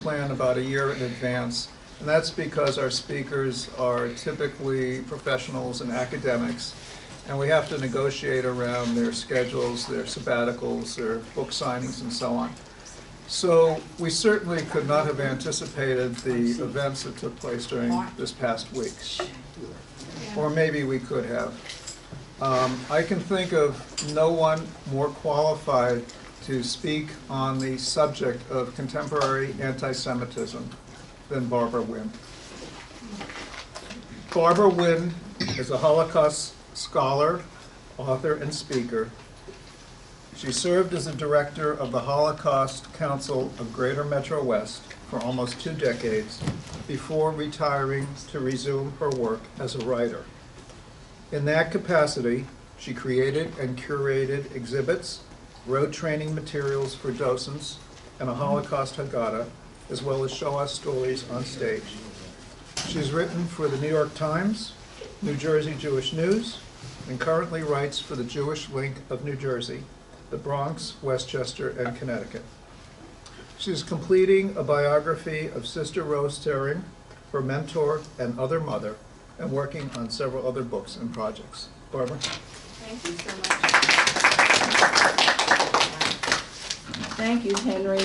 plan about a year in advance, and that's because our speakers are typically professionals and academics, and we have to negotiate around their schedules, their sabbaticals, their book signings, and so on. So we certainly could not have anticipated the events that took place during this past week. Or maybe we could have. I can think of no one more qualified to speak on the subject of contemporary anti-Semitism than Barbara Wind. Barbara Wind is a Holocaust scholar, author, and speaker. She served as the director of the Holocaust Council of Greater Metro West for almost 2 decades before retiring to resume her work as a writer. In that capacity, she created and curated exhibits, wrote training materials for docents, and a Holocaust Haggadah, as well as show us stories on stage. She's written for the New York Times, New Jersey Jewish News, and currently writes for the Jewish Link of New Jersey, the Bronx, Westchester, and Connecticut. She's completing a biography of Sister Rose Tering, her mentor and other mother, and working on several other books and projects. Barbara? Thank you so much. Thank you, Henry,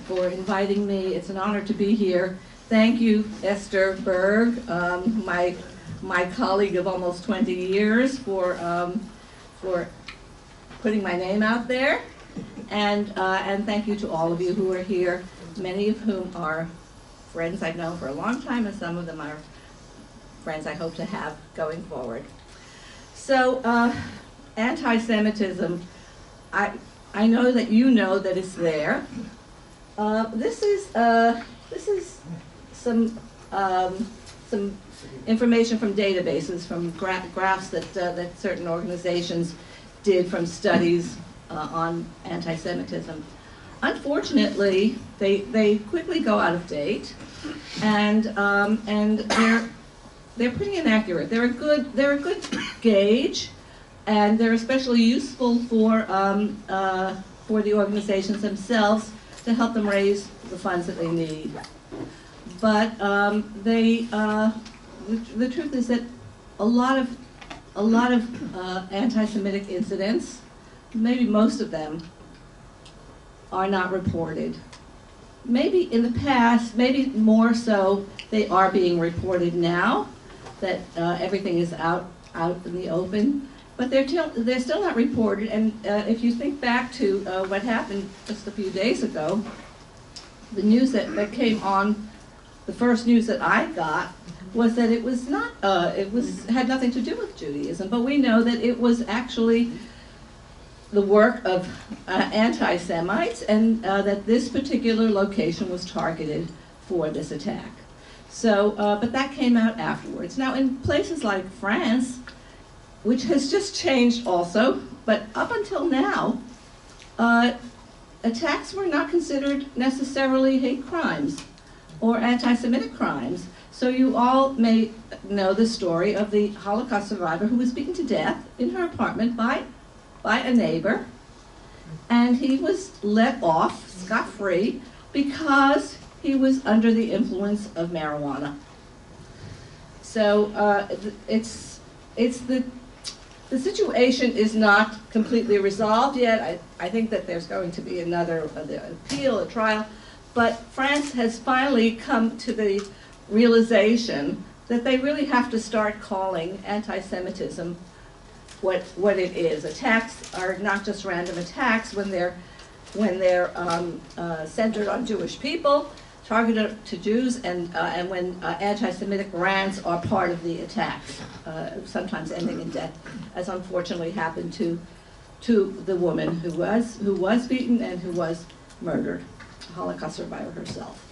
for inviting me. It's an honor to be here. Thank you, Esther Berg, my colleague of almost 20 years, for putting my name out there. And thank you to all of you who are here, many of whom are friends I've known for a long time, and some of them are friends I hope to have going forward. So, anti-Semitism, I know that you know that it's there. This is some information from databases, from graphs that certain organizations did from studies on anti-Semitism. Unfortunately, they quickly go out of date, and they're pretty inaccurate. They're a good gauge, and they're especially useful for the organizations themselves to help them raise the funds that they need. But the truth is that a lot of anti-Semitic incidents, maybe most of them, are not reported. Maybe in the past, maybe more so, they are being reported now, that everything is out in the open, but they're still not reported. And if you think back to what happened just a few days ago, the news that came on, the first news that I got was that it was not, had nothing to do with Judaism, but we know that it was actually the work of anti-Semites, and that this particular location was targeted for this attack. So, but that came out afterwards. Now, in places like France, which has just changed also, but up until now, attacks were not considered necessarily hate crimes or anti-Semitic crimes. So you all may know the story of the Holocaust survivor who was beaten to death in her apartment by a neighbor, and he was let off scot-free because he was under the influence of marijuana. So the situation is not completely resolved yet. I think that there's going to be another appeal, a trial, but France has finally come to the realization that they really have to start calling anti-Semitism what it is. Attacks are not just random attacks when they're centered on Jewish people, targeted to Jews, and when anti-Semitic rants are part of the attacks, sometimes ending in death, as unfortunately happened to the woman who was beaten and who was murdered, a Holocaust survivor herself.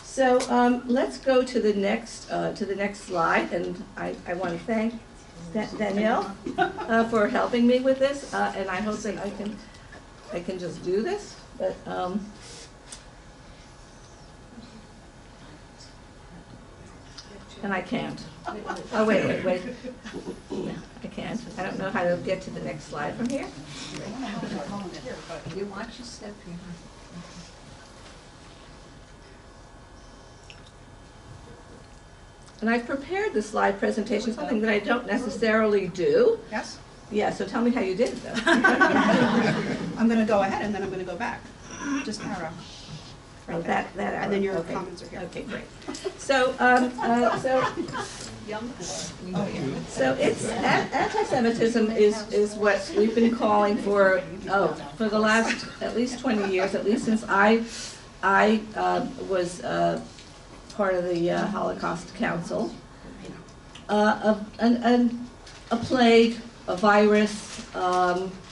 So let's go to the next slide, and I want to thank Danielle for helping me with this, and I hope that I can just do this, but and I can't. Oh, wait. No, I can't. I don't know how to get to the next slide from here. You watch your step here. And I've prepared the slide presentation, something that I don't necessarily do. Yes? Yeah, so tell me how you did it, though. I'm going to go ahead and then I'm going to go back. Just arrow. Oh, that And then your okay. comments are here. Okay, great. So, so it's anti-Semitism is what we've been calling for the last at least 20 years, at least since I was part of the Holocaust Council. A plague, a virus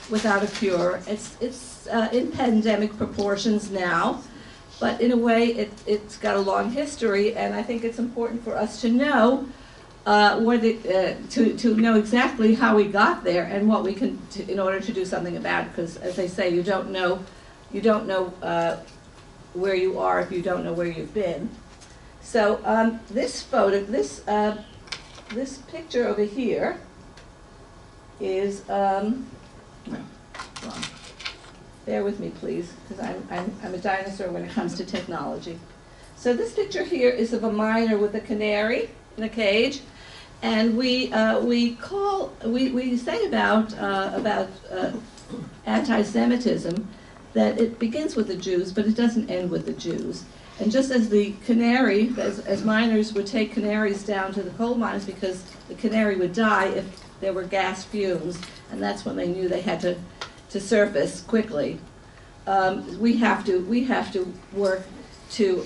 without a cure. It's in pandemic proportions now. But in a way, it's got a long history, and I think it's important for us to know to know exactly how we got there and what we can in order to do something about it. Because, as they say, you don't know where you are if you don't know where you've been. So this photo, this picture over here is. Bear with me, please, because I'm a dinosaur when it comes to technology. So this picture here is of a miner with a canary in a cage, and we say about anti-Semitism that it begins with the Jews, but it doesn't end with the Jews. And just as the canary, as miners would take canaries down to the coal mines because the canary would die if there were gas fumes, and that's when they knew they had to surface quickly. We have to work to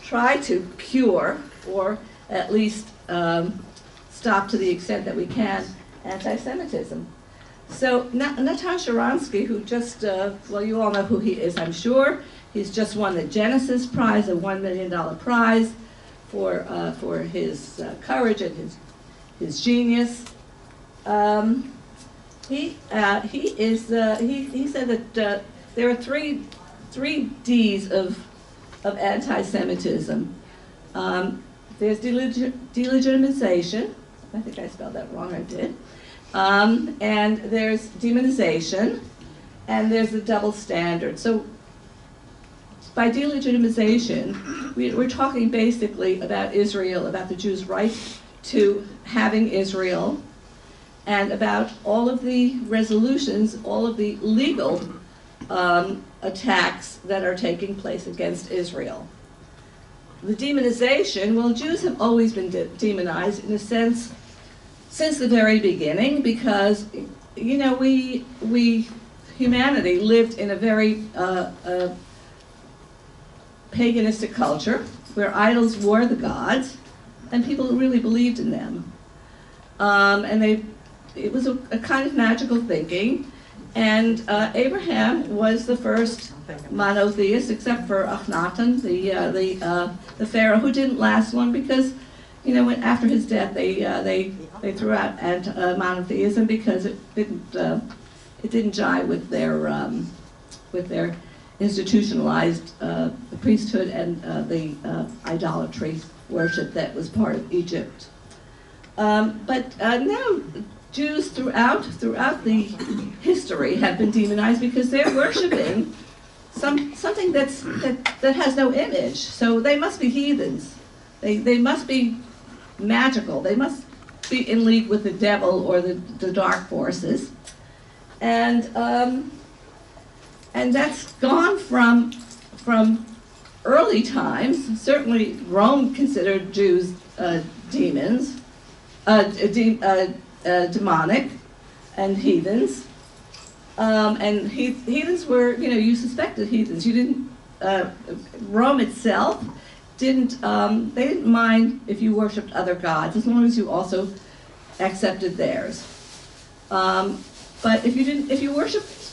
try to cure, or at least stop to the extent that we can, anti-Semitism. So Natan Sharansky, who just, well, you all know who he is, I'm sure. He's just won the Genesis Prize, a $1 million prize for his courage and his genius. He said that there are three D's of anti-Semitism. There's delegitimization. I think I spelled that wrong. I did. And there's demonization, and there's a double standard. So by delegitimization, we're talking basically about Israel, about the Jews' right to having Israel, and about all of the resolutions, all of the legal attacks that are taking place against Israel. The demonization, well, Jews have always been demonized in a sense since the very beginning, because, you know, humanity lived in a very paganistic culture where idols were the gods, and people really believed in them. It was a kind of magical thinking, and Abraham was the first monotheist, except for Akhenaten, the pharaoh, who didn't last long because, you know, after his death they threw out monotheism because it didn't jive with their institutionalized priesthood and the idolatry worship that was part of Egypt. But now Jews throughout the history have been demonized because they're worshiping something that has no image. So they must be heathens. They must be magical. They must be in league with the devil or the dark forces. And that's gone from early times. Certainly Rome considered Jews demons, demonic, and heathens. And heathens were, you know, you suspected heathens. You didn't, Rome itself didn't, they didn't mind if you worshipped other gods, as long as you also accepted theirs. But if you worshipped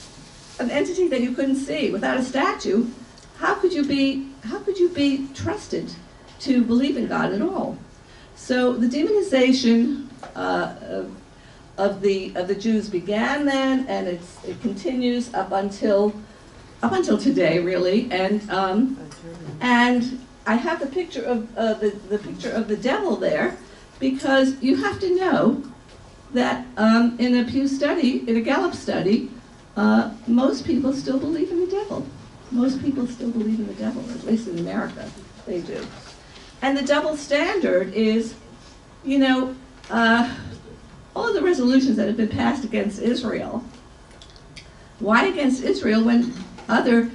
an entity that you couldn't see without a statue, how could you be trusted to believe in God at all? So the demonization of the Jews began then, and it continues up until today, really. And I have the picture of the picture of the devil there, because you have to know that in a Pew study, in a Gallup study, most people still believe in the devil. Most people still believe in the devil, at least in America, they do. And the double standard is, you know, all of the resolutions that have been passed against Israel. Why against Israel when other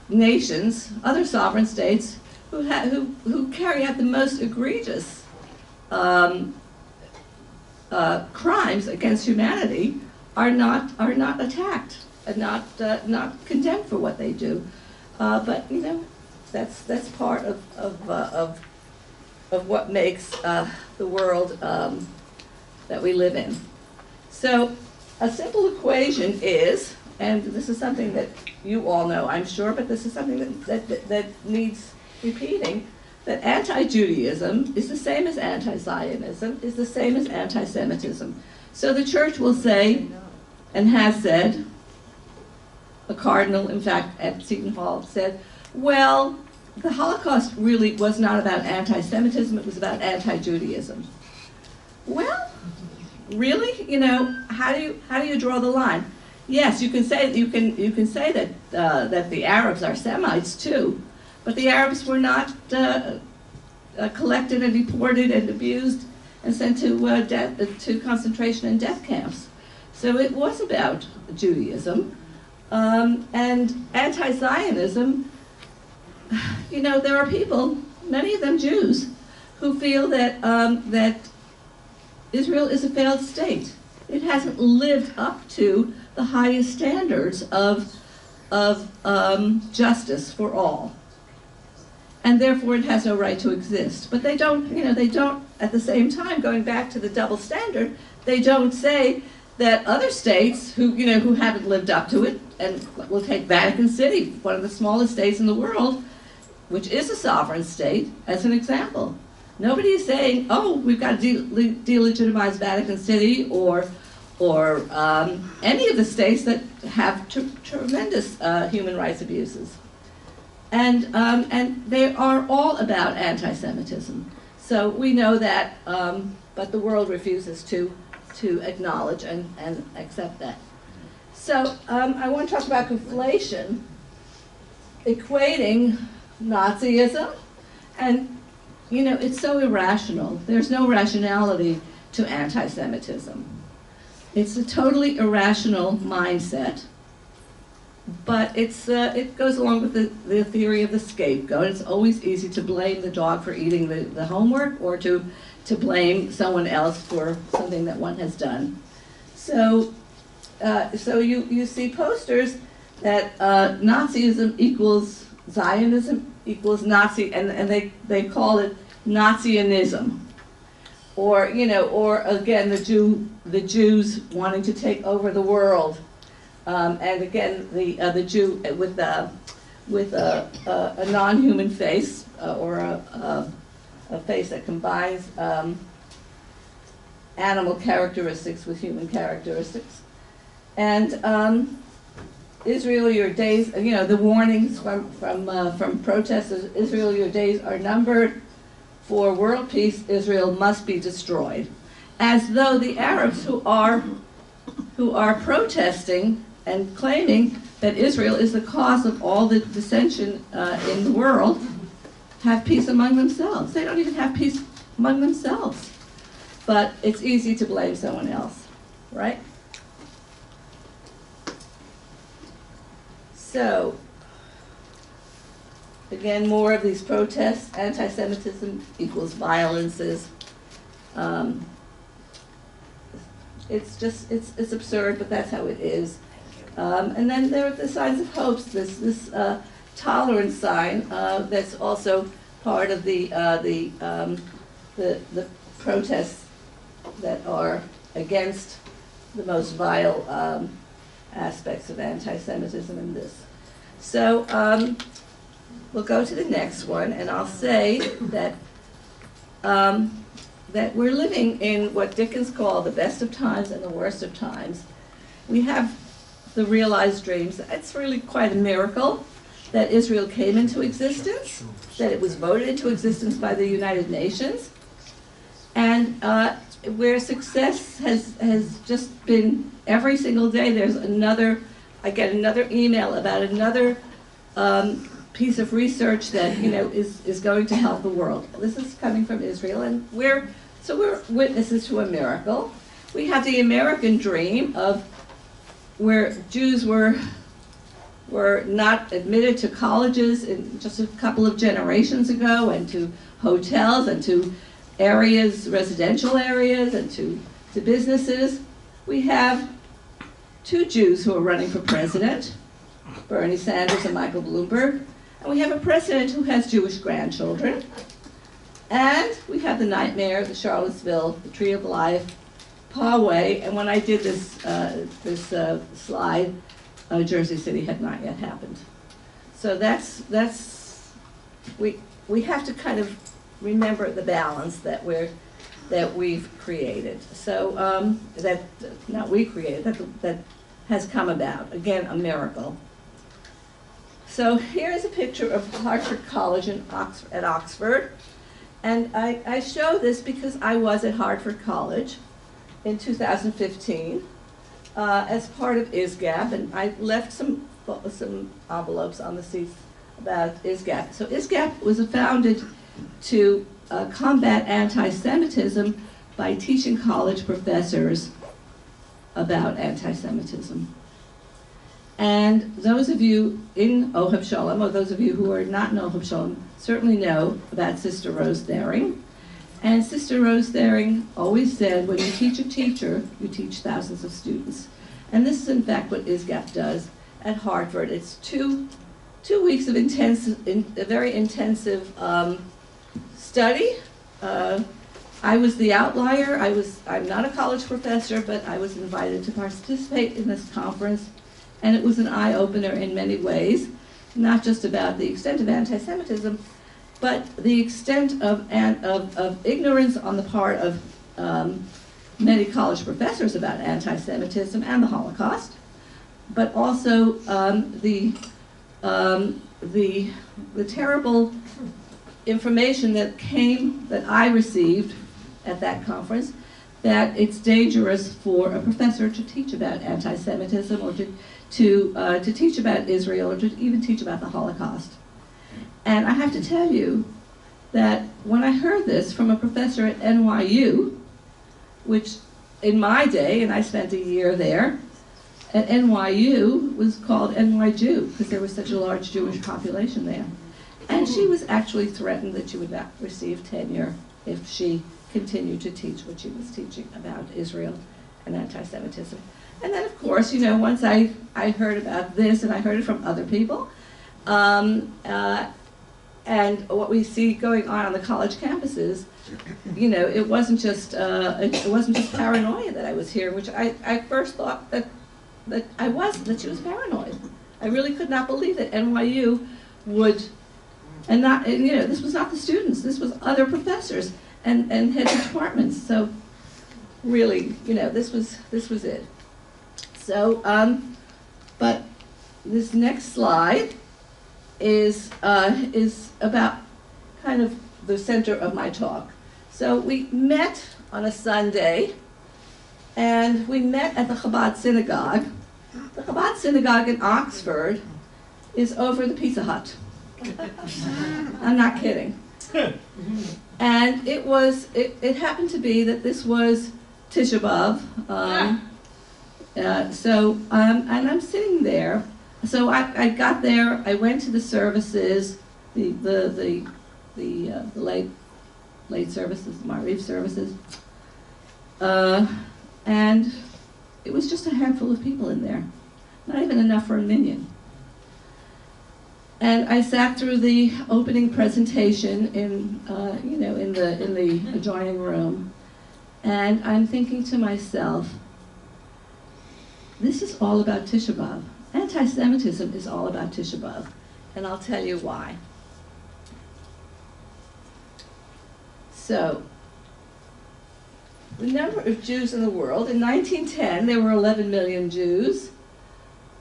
nations, other sovereign states, who carry out the most egregious crimes against humanity are not attacked and not condemned for what they do? But you know, that's part of what makes the world that we live in. So a simple equation is, and this is something that you all know, I'm sure, but this is something that needs repeating, that anti-Judaism is the same as anti-Zionism, is the same as anti-Semitism. So the church will say, and has said, a cardinal, in fact, at Seton Hall said, well, the Holocaust really was not about anti-Semitism, it was about anti-Judaism. Well, really? You know, how do you draw the line? Yes, you can say that that the Arabs are Semites too, but the Arabs were not collected and deported and abused and sent to concentration and death camps. So it was about Judaism. And anti-Zionism, you know, there are people, many of them Jews, who feel that that Israel is a failed state. It hasn't lived up to the highest standards of justice for all, and therefore it has no right to exist. But they don't, you know, they don't. At the same time, going back to the double standard, they don't say that other states who haven't lived up to it, and we'll take Vatican City, one of the smallest states in the world, which is a sovereign state, as an example. Nobody is saying, oh, we've got to delegitimize Vatican City or any of the states that have tremendous human rights abuses. And they are all about anti-Semitism. So we know that, but the world refuses to acknowledge and accept that. So I want to talk about conflation, equating Nazism, and you know, it's so irrational. There's no rationality to anti-Semitism. It's a totally irrational mindset, but it goes along with the theory of the scapegoat. It's always easy to blame the dog for eating the homework, or to blame someone else for something that one has done. So you see posters that Nazism equals Zionism equals Nazi, and they call it Nazionism, or you know, or again the Jews wanting to take over the world, and again the Jew with a non-human face, or a face that combines animal characteristics with human characteristics. And Israel, your days, you know, the warnings from protesters, Israel, your days are numbered. For world peace, Israel must be destroyed. As though the Arabs who are protesting and claiming that Israel is the cause of all the dissension in the world have peace among themselves. They don't even have peace among themselves. But it's easy to blame someone else, right? So, again, more of these protests. Anti-Semitism equals violences. It's absurd, but that's how it is. And then there are the signs of hopes. This tolerance sign that's also part of the protests that are against the most vile aspects of anti-Semitism in this. So we'll go to the next one, and I'll say that that we're living in what Dickens called the best of times and the worst of times. We have the realized dreams. It's really quite a miracle that Israel came into existence, that it was voted into existence by the United Nations, and where success has just been every single day. There's another, I get another email about another piece of research that is going to help the world. This is coming from Israel, and we're witnesses to a miracle. We have the American dream of where Jews were not admitted to colleges in just a couple of generations ago, and to hotels, and to areas, residential areas, and to businesses. We have two Jews who are running for president, Bernie Sanders and Michael Bloomberg. And we have a president who has Jewish grandchildren. And we have the nightmare, the Charlottesville, the Tree of Life, Poway. And when I did this slide, Jersey City had not yet happened. So we have to kind of remember the balance that we've created. So not we created, that has come about. Again, a miracle. So here's a picture of Hartford College at Oxford. And I show this because I was at Hartford College in 2015 as part of ISGAP, and I left some envelopes on the seats about ISGAP. So ISGAP was founded to combat anti-Semitism by teaching college professors about anti-Semitism. And those of you in Ohab Shalom, or those of you who are not in Ohab Shalom, certainly know about Sister Rose Daring. And Sister Rose Daring always said, when you teach a teacher, you teach thousands of students. And this is in fact what ISGAP does at Hartford. It's two weeks of very intensive study. I was the outlier. I'm not a college professor, but I was invited to participate in this conference. And it was an eye-opener in many ways, not just about the extent of anti-Semitism, but the extent of ignorance on the part of many college professors about anti-Semitism and the Holocaust, but also the terrible information that I received at that conference, that it's dangerous for a professor to teach about anti-Semitism, or to teach about Israel, or to even teach about the Holocaust. And I have to tell you that when I heard this from a professor at NYU, which in my day, and I spent a year there, at NYU was called NYJew, because there was such a large Jewish population there. And she was actually threatened that she would not receive tenure if she continued to teach what she was teaching about Israel and anti-Semitism. And then, of course, once I heard about this, and I heard it from other people, and what we see going on the college campuses, it wasn't just paranoia that I was hearing, which I first thought that she was paranoid. I really could not believe that NYU would, this was not the students, this was other professors and heads of departments. So really, this was it. So, but this next slide is about kind of the center of my talk. So we met on a Sunday, and we met at the Chabad Synagogue. The Chabad Synagogue in Oxford is over the Pizza Hut. I'm not kidding. And it happened to be that this was Tisha B'Av. And I'm sitting there. So I got there. I went to the services, the late services, the Ma'ariv services, and it was just a handful of people in there, not even enough for a minyan. And I sat through the opening presentation in the adjoining room, and I'm thinking to myself, this is all about Tisha B'Av. Anti-Semitism is all about Tisha B'Av, and I'll tell you why. So, the number of Jews in the world, in 1910 there were 11 million Jews.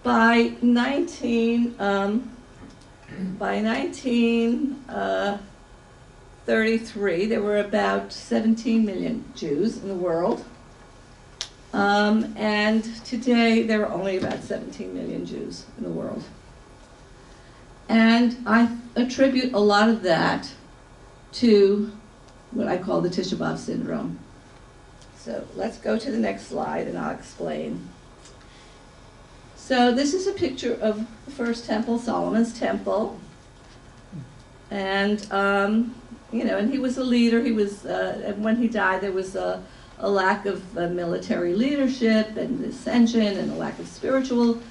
By 1933 there were about 17 million Jews in the world. And today there are only about 17 million Jews in the world. And I attribute a lot of that to what I call the Tisha B'Av syndrome. So let's go to the next slide and I'll explain. So this is a picture of the first temple, Solomon's temple. And, and he was a leader. He was, and when he died, there was a lack of military leadership and ascension and a lack of spiritual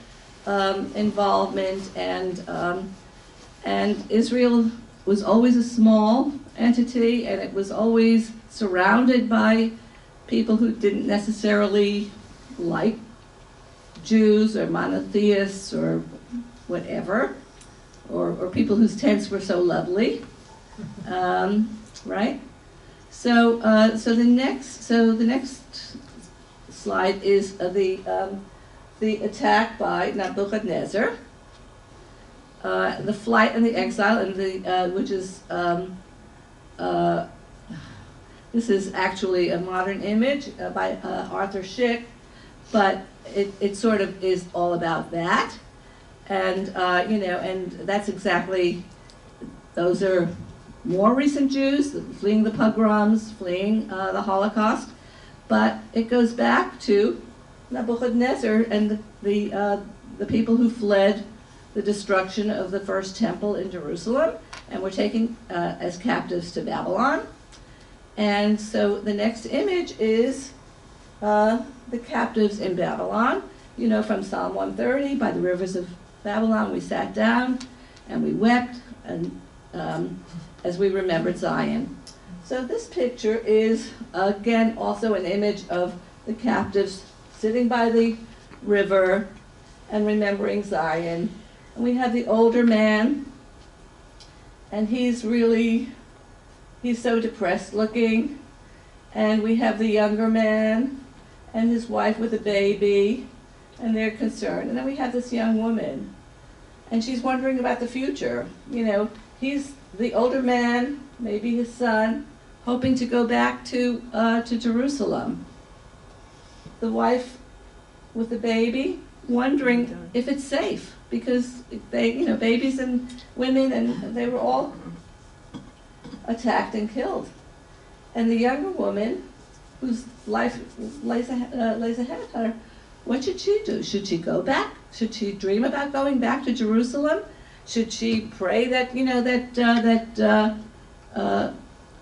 involvement. And Israel was always a small entity, and it was always surrounded by people who didn't necessarily like Jews or monotheists or whatever, or people whose tents were so lovely, right? So the next slide is the attack by Nebuchadnezzar, the flight and the exile, and which is this is actually a modern image by Arthur Schick, but it sort of is all about that, and and that's exactly, those are more recent Jews fleeing the pogroms, fleeing the Holocaust, but it goes back to Nebuchadnezzar and the people who fled the destruction of the first temple in Jerusalem and were taken as captives to Babylon. And so the next image is the captives in Babylon. You know, from Psalm 130, by the rivers of Babylon we sat down and we wept, and as we remembered Zion. So this picture is, again, also an image of the captives sitting by the river and remembering Zion. And we have the older man, and he's so depressed looking. And we have the younger man and his wife with a baby, and they're concerned. And then we have this young woman, and she's wondering about the future. You know, he's the older man, maybe his son, hoping to go back to Jerusalem. The wife with the baby, wondering if it's safe, because they, babies and women, and they were all attacked and killed. And the younger woman, whose life lays ahead of her, what should she do? Should she go back? Should she dream about going back to Jerusalem? Should she pray that,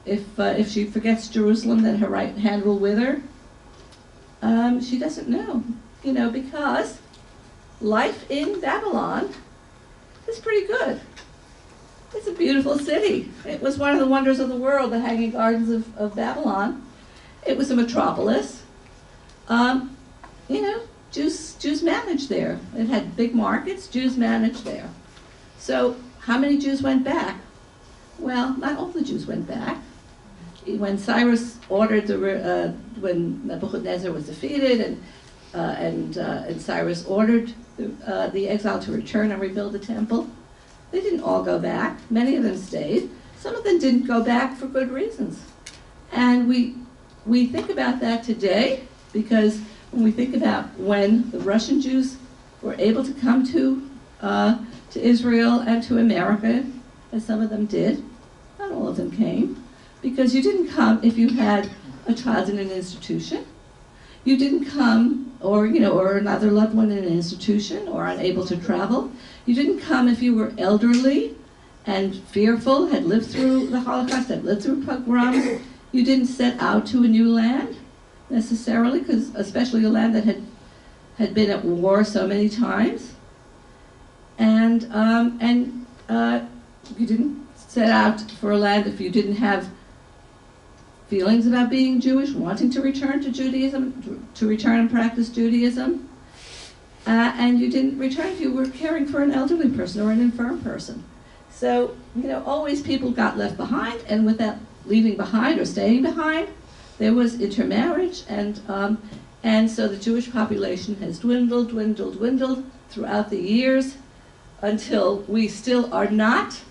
if she forgets Jerusalem, that her right hand will wither? She doesn't know, because life in Babylon is pretty good. It's a beautiful city. It was one of the wonders of the world, the Hanging Gardens of Babylon. It was a metropolis. Jews managed there. It had big markets. Jews managed there. So how many Jews went back? Well, not all the Jews went back. When Cyrus ordered when Nebuchadnezzar was defeated, and Cyrus ordered the exile to return and rebuild the temple, they didn't all go back. Many of them stayed. Some of them didn't go back for good reasons. And we think about that today, because when we think about when the Russian Jews were able to come to Israel and to America, as some of them did, not all of them came, because you didn't come if you had a child in an institution. You didn't come, or another loved one in an institution, or unable to travel. You didn't come if you were elderly and fearful, had lived through the Holocaust, had lived through pogroms. You didn't set out to a new land necessarily, because especially a land that had been at war so many times. And you didn't set out for a land if you didn't have feelings about being Jewish, wanting to return to Judaism, to return and practice Judaism. And you didn't return if you were caring for an elderly person or an infirm person. So, always people got left behind, and with that leaving behind or staying behind, there was intermarriage, and so the Jewish population has dwindled throughout the years, until we still are not,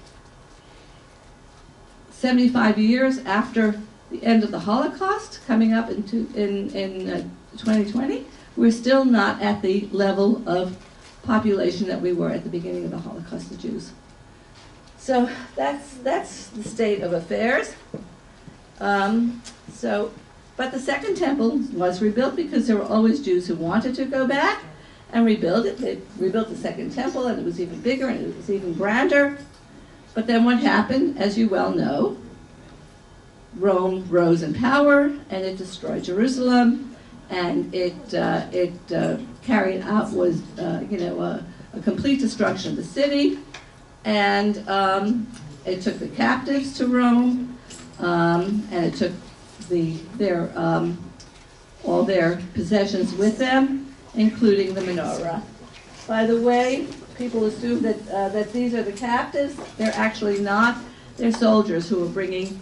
75 years after the end of the Holocaust, coming up in 2020, we're still not at the level of population that we were at the beginning of the Holocaust of Jews. So that's the state of affairs. But the Second Temple was rebuilt because there were always Jews who wanted to go back and rebuild it. They rebuilt the Second Temple, and it was even bigger and it was even grander. But then what happened, as you well know, Rome rose in power, and it destroyed Jerusalem, and it carried out a complete destruction of the city, and it took the captives to Rome, and it took all their possessions with them, including the menorah. By the way, people assume that these are the captives. They're actually not. They're soldiers who are bringing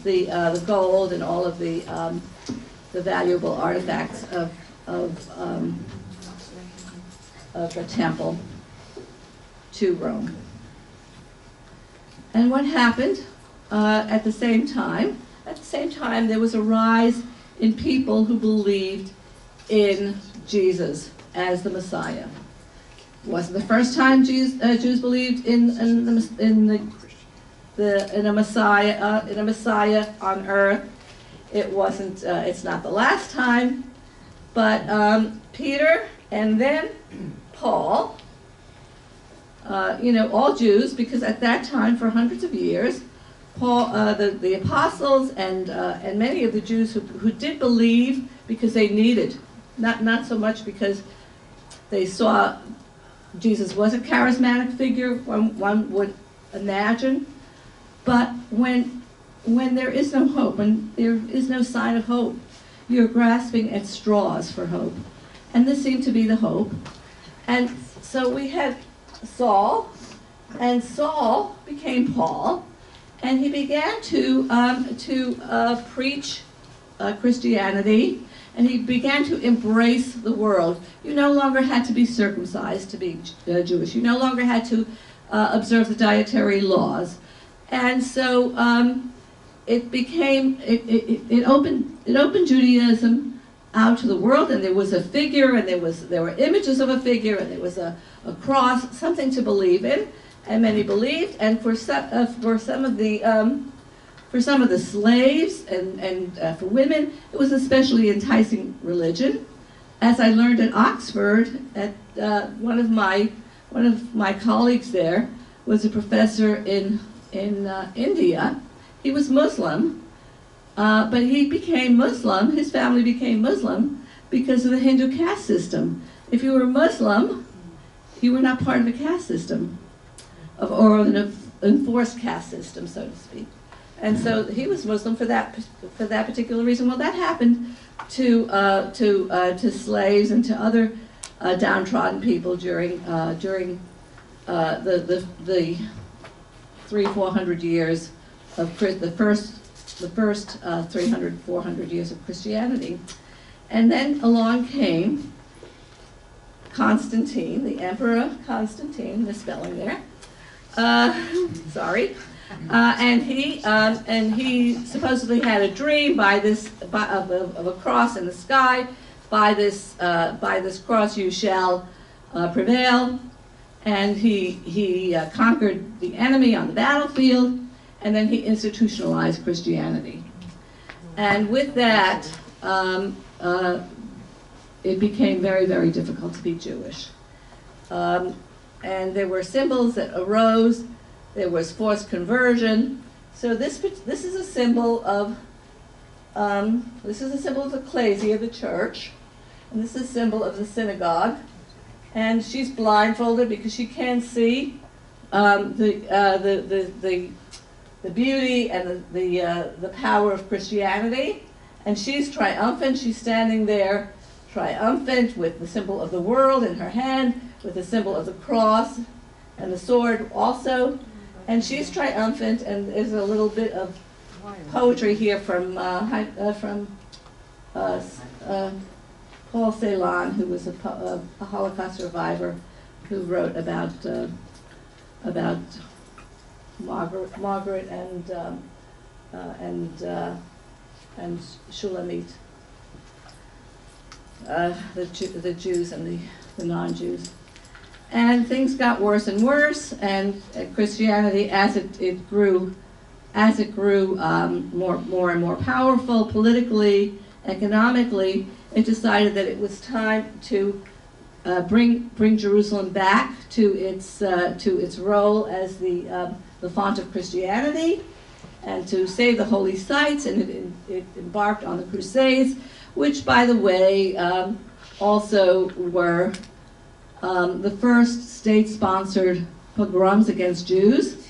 the gold and all of the valuable artifacts of the temple to Rome. And what happened at the same time? At the same time, there was a rise in people who believed in Jesus as the Messiah. It wasn't the first time Jews believed in a Messiah on earth. It wasn't. It's not the last time, but Peter and then Paul. All Jews, because at that time, for hundreds of years, Paul, the apostles, and many of the Jews who did believe because they needed, not so much because they saw Jesus was a charismatic figure, one would imagine, but when there is no hope, when there is no sign of hope, you're grasping at straws for hope. And this seemed to be the hope. And so we had Saul, and Saul became Paul, and he began to preach Christianity, and he began to embrace the world. You no longer had to be circumcised to be Jewish. You no longer had to observe the dietary laws. And so it opened Judaism out to the world, and there was a figure, and there were images of a figure, and there was a cross, something to believe in, and many believed. And for some of the slaves and for women, it was especially enticing religion. As I learned at Oxford, one of my colleagues there was a professor in India. He was Muslim, but he became Muslim. His family became Muslim because of the Hindu caste system. If you were Muslim, you were not part of a caste system, or an enforced caste system, so to speak. And so he was Muslim for that particular reason. Well, that happened to slaves and to other downtrodden people during the 300-400 years of the first 300-400 years of Christianity. And then along came Constantine, the Emperor Constantine, misspelling there. Sorry. And he supposedly had a dream of a cross in the sky. By this cross you shall prevail. And he conquered the enemy on the battlefield, and then he institutionalized Christianity. And with that, it became very, very difficult to be Jewish. And there were symbols that arose. There was forced conversion. So this is a symbol of the ecclesia, the church, and this is a symbol of the synagogue. And she's blindfolded because she can't see the beauty and the power of Christianity. And she's triumphant. She's standing there triumphant with the symbol of the world in her hand, with the symbol of the cross and the sword also. And she's triumphant, and there's a little bit of poetry here from Paul Celan, who was a Holocaust survivor, who wrote about Margaret and Shulamit, the Jews and the non-Jews. And things got worse and worse, and Christianity, as it grew more and more powerful politically, economically, it decided that it was time to bring Jerusalem back to its role as the font of Christianity, and to save the holy sites, and it embarked on the Crusades, which, by the way, also were the first state-sponsored pogroms against Jews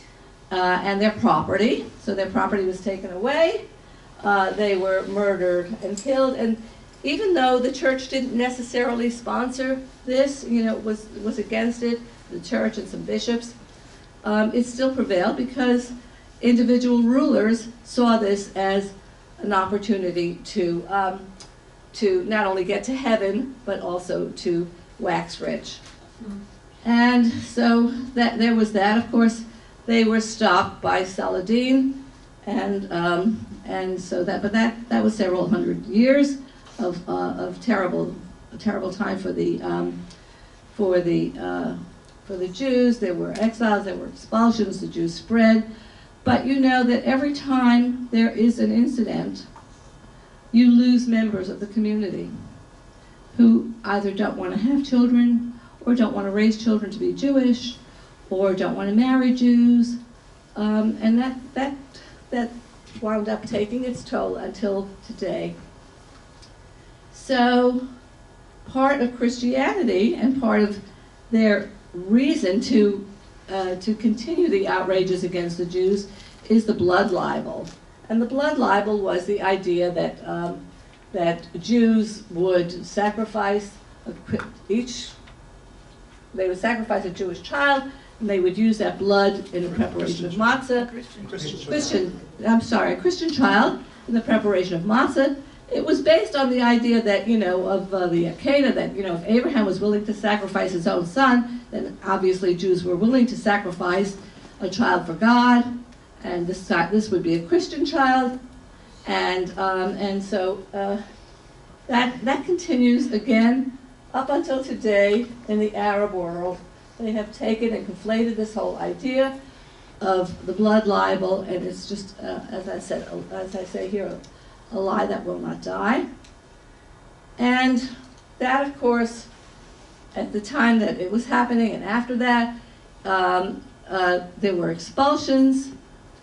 and their property. So their property was taken away. They were murdered and killed. And even though the church didn't necessarily sponsor this, was against it, the church and some bishops, it still prevailed because individual rulers saw this as an opportunity to not only get to heaven, but also to wax rich. And so there was that. Of course, they were stopped by Saladin, and so that was several hundred years of terrible time for the Jews. There were exiles, there were expulsions, the Jews spread. But you know that every time there is an incident, you lose members of the community who either don't want to have children, or don't want to raise children to be Jewish, or don't want to marry Jews, and that wound up taking its toll until today. So part of Christianity and part of their reason to continue the outrages against the Jews is the blood libel. And the blood libel was the idea that Jews would sacrifice they would sacrifice a Jewish child, and they would use that blood in the preparation of matzah. A Christian child in the preparation of matzah. It was based on the idea that, of the Akedah, that, if Abraham was willing to sacrifice his own son, then obviously Jews were willing to sacrifice a child for God, and this would be a Christian child, and so that continues again up until today in the Arab world. They have taken and conflated this whole idea of the blood libel, and it's just, as I say here, a lie that will not die. And that, of course, at the time that it was happening and after that, there were expulsions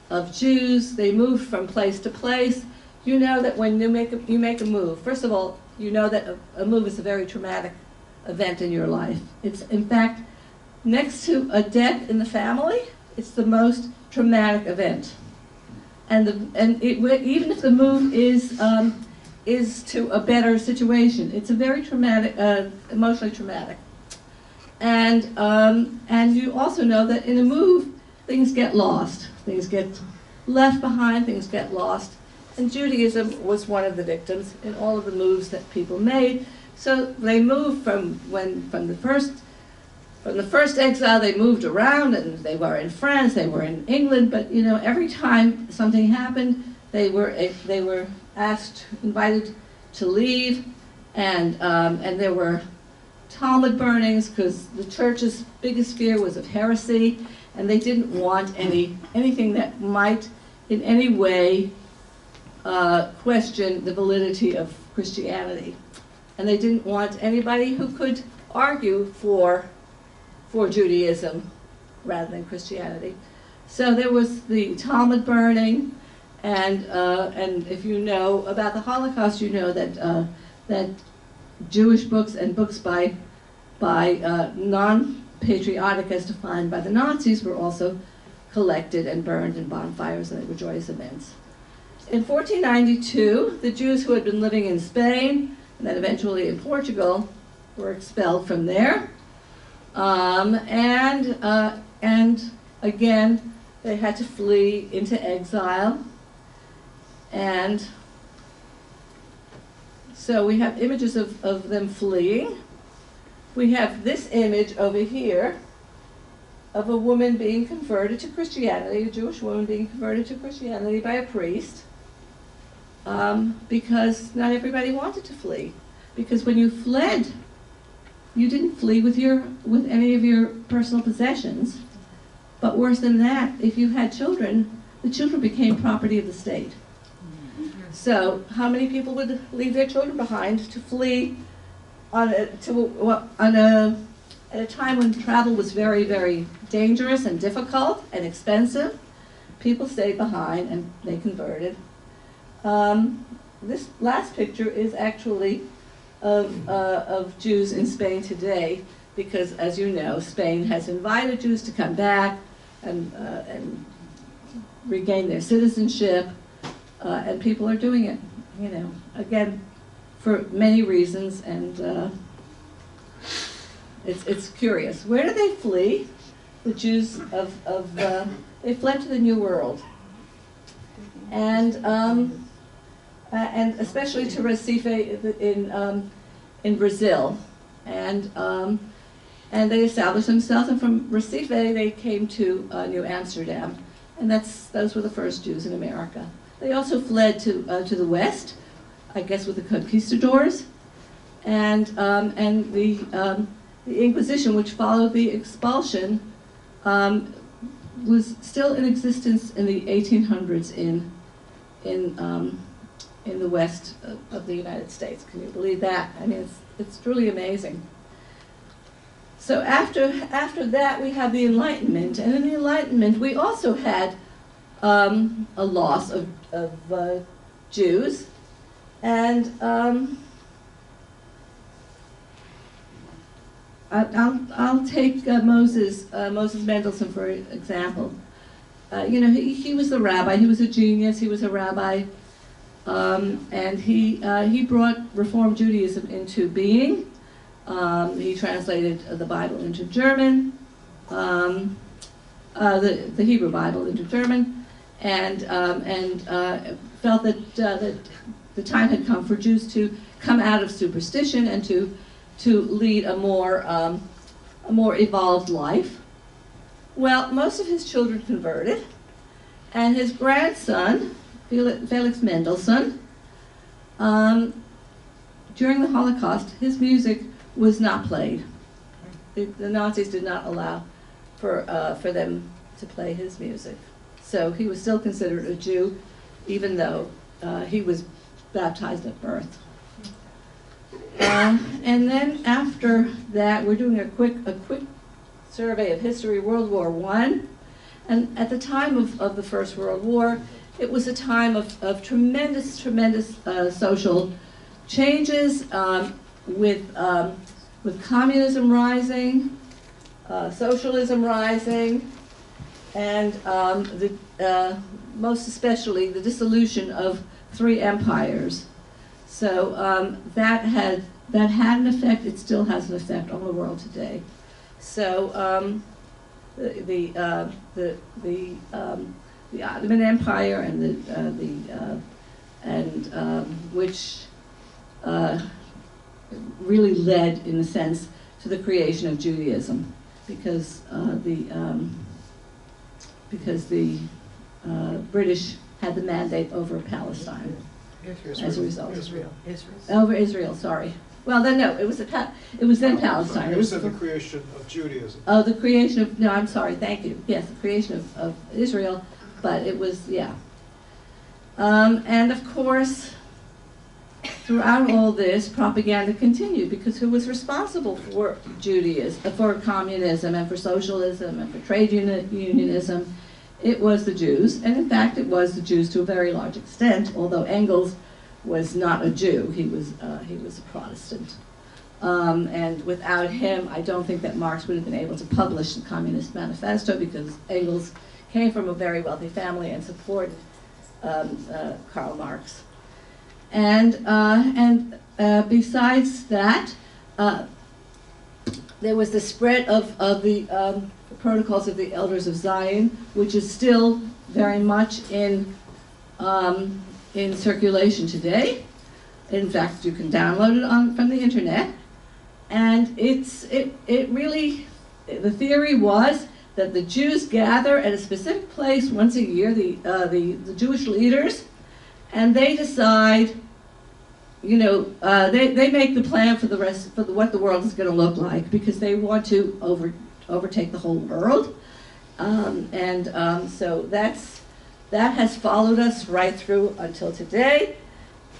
of Jews. They moved from place to place. You know that when you make a move, first of all, you know that a move is a very traumatic event in your life. It's, in fact, next to a death in the family, it's the most traumatic event. And even if the move is to a better situation, it's a very traumatic, emotionally traumatic. And you also know that in a move, things get lost, things get left behind, things get lost. And Judaism was one of the victims in all of the moves that people made. So they moved from the first exile, they moved around, and they were in France, they were in England, but every time something happened, they were invited to leave, and there were Talmud burnings, because the church's biggest fear was of heresy, and they didn't want anything that might in any way question the validity of Christianity. And they didn't want anybody who could argue for Judaism rather than Christianity. So there was the Talmud burning, and if you know about the Holocaust, you know that Jewish books and books by non-patriotic as defined by the Nazis were also collected and burned in bonfires, and they were joyous events. In 1492, the Jews who had been living in Spain and then eventually in Portugal were expelled from there. And again, they had to flee into exile. And so we have images of them fleeing. We have this image over here of a woman being converted to Christianity, a Jewish woman being converted to Christianity by a priest, because not everybody wanted to flee. Because when you fled you didn't flee with any of your personal possessions. But worse than that, if you had children, the children became property of the state. So how many people would leave their children behind to flee at a time when travel was very, very dangerous and difficult and expensive? People stayed behind and they converted. This last picture is actually of Jews in Spain today, because, as you know, Spain has invited Jews to come back and regain their citizenship, and people are doing it, you know, again, for many reasons, and it's curious. Where did they flee? The Jews they fled to the New World, and especially to Recife in Brazil, and they established themselves. And from Recife, they came to New Amsterdam, and those were the first Jews in America. They also fled to the west, I guess, with the conquistadors, and the Inquisition, which followed the expulsion, was still in existence in the 1800s in the west of the United States. Can you believe that? I mean, it's truly amazing. So after that, we have the Enlightenment, and in the Enlightenment, we also had a loss of Jews, and I'll take Moses Mendelssohn for example. You know, he was the rabbi. He was a genius. He was a rabbi, and he brought Reform Judaism into being. He translated the Bible into German, the Hebrew Bible into German, and felt that the time had come for Jews to come out of superstition and to lead a more evolved life. Well, most of his children converted, and his grandson, Felix Mendelssohn, during the Holocaust, his music was not played. The Nazis did not allow for them to play his music. So he was still considered a Jew, even though he was baptized at birth. And then after that, we're doing a quick survey of history, World War I. And at the time of the First World War, it was a time of tremendous social changes, with communism rising, socialism rising, and most especially the dissolution of three empires. So that had an effect. It still has an effect on the world today. So the Ottoman Empire which really led, in a sense, to the creation of Judaism, because the British had the mandate over Palestine. As a result. Over Israel, sorry. Well, then no, it was then Palestine. It was the creation of Judaism. Oh, the creation of, no, I'm sorry, thank you. Yes, the creation of Israel, but it was, yeah. And of course, throughout all this, propaganda continued, because who was responsible for Judaism, for communism, and for socialism, and for trade unionism? It was the Jews, and in fact it was the Jews to a very large extent, although Engels was not a Jew, he was a Protestant. And without him, I don't think that Marx would have been able to publish the Communist Manifesto, because Engels came from a very wealthy family and supported Karl Marx. And besides that, there was the spread of the Protocols of the Elders of Zion, which is still very much in circulation today. In fact, you can download it from the internet, and it really, the theory was that the Jews gather at a specific place once a year, the Jewish leaders, and they decide they make the plan for the rest, for what the world is going to look like, because they want to overtake the whole world. So that has followed us right through until today,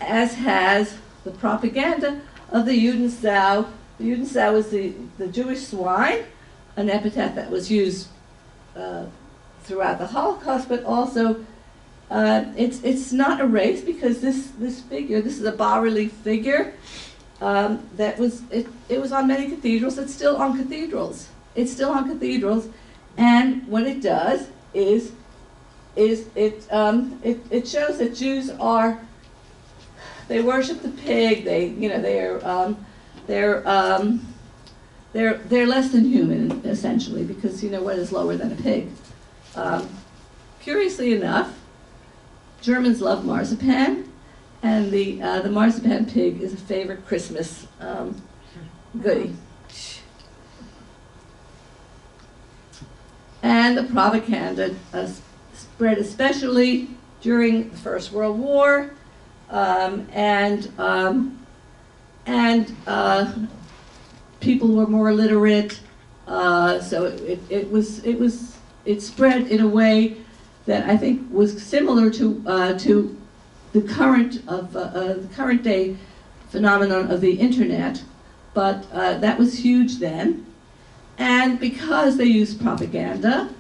as has the propaganda of the Judensau. The Judensau is the Jewish swine, an epithet that was used throughout the Holocaust, but also it's not a race, because this figure, this is a bas-relief figure that was it was on many cathedrals. It's still on cathedrals. It's still on cathedrals, and what it does is it shows that Jews they worship the pig. They're less than human, essentially, because what is lower than a pig? Curiously enough, Germans love marzipan, and the marzipan pig is a favorite Christmas goodie. And the propaganda spread especially during the First World War, and people were more literate, so it spread in a way that I think was similar to the current day phenomenon of the internet, but that was huge then. And because they used propaganda,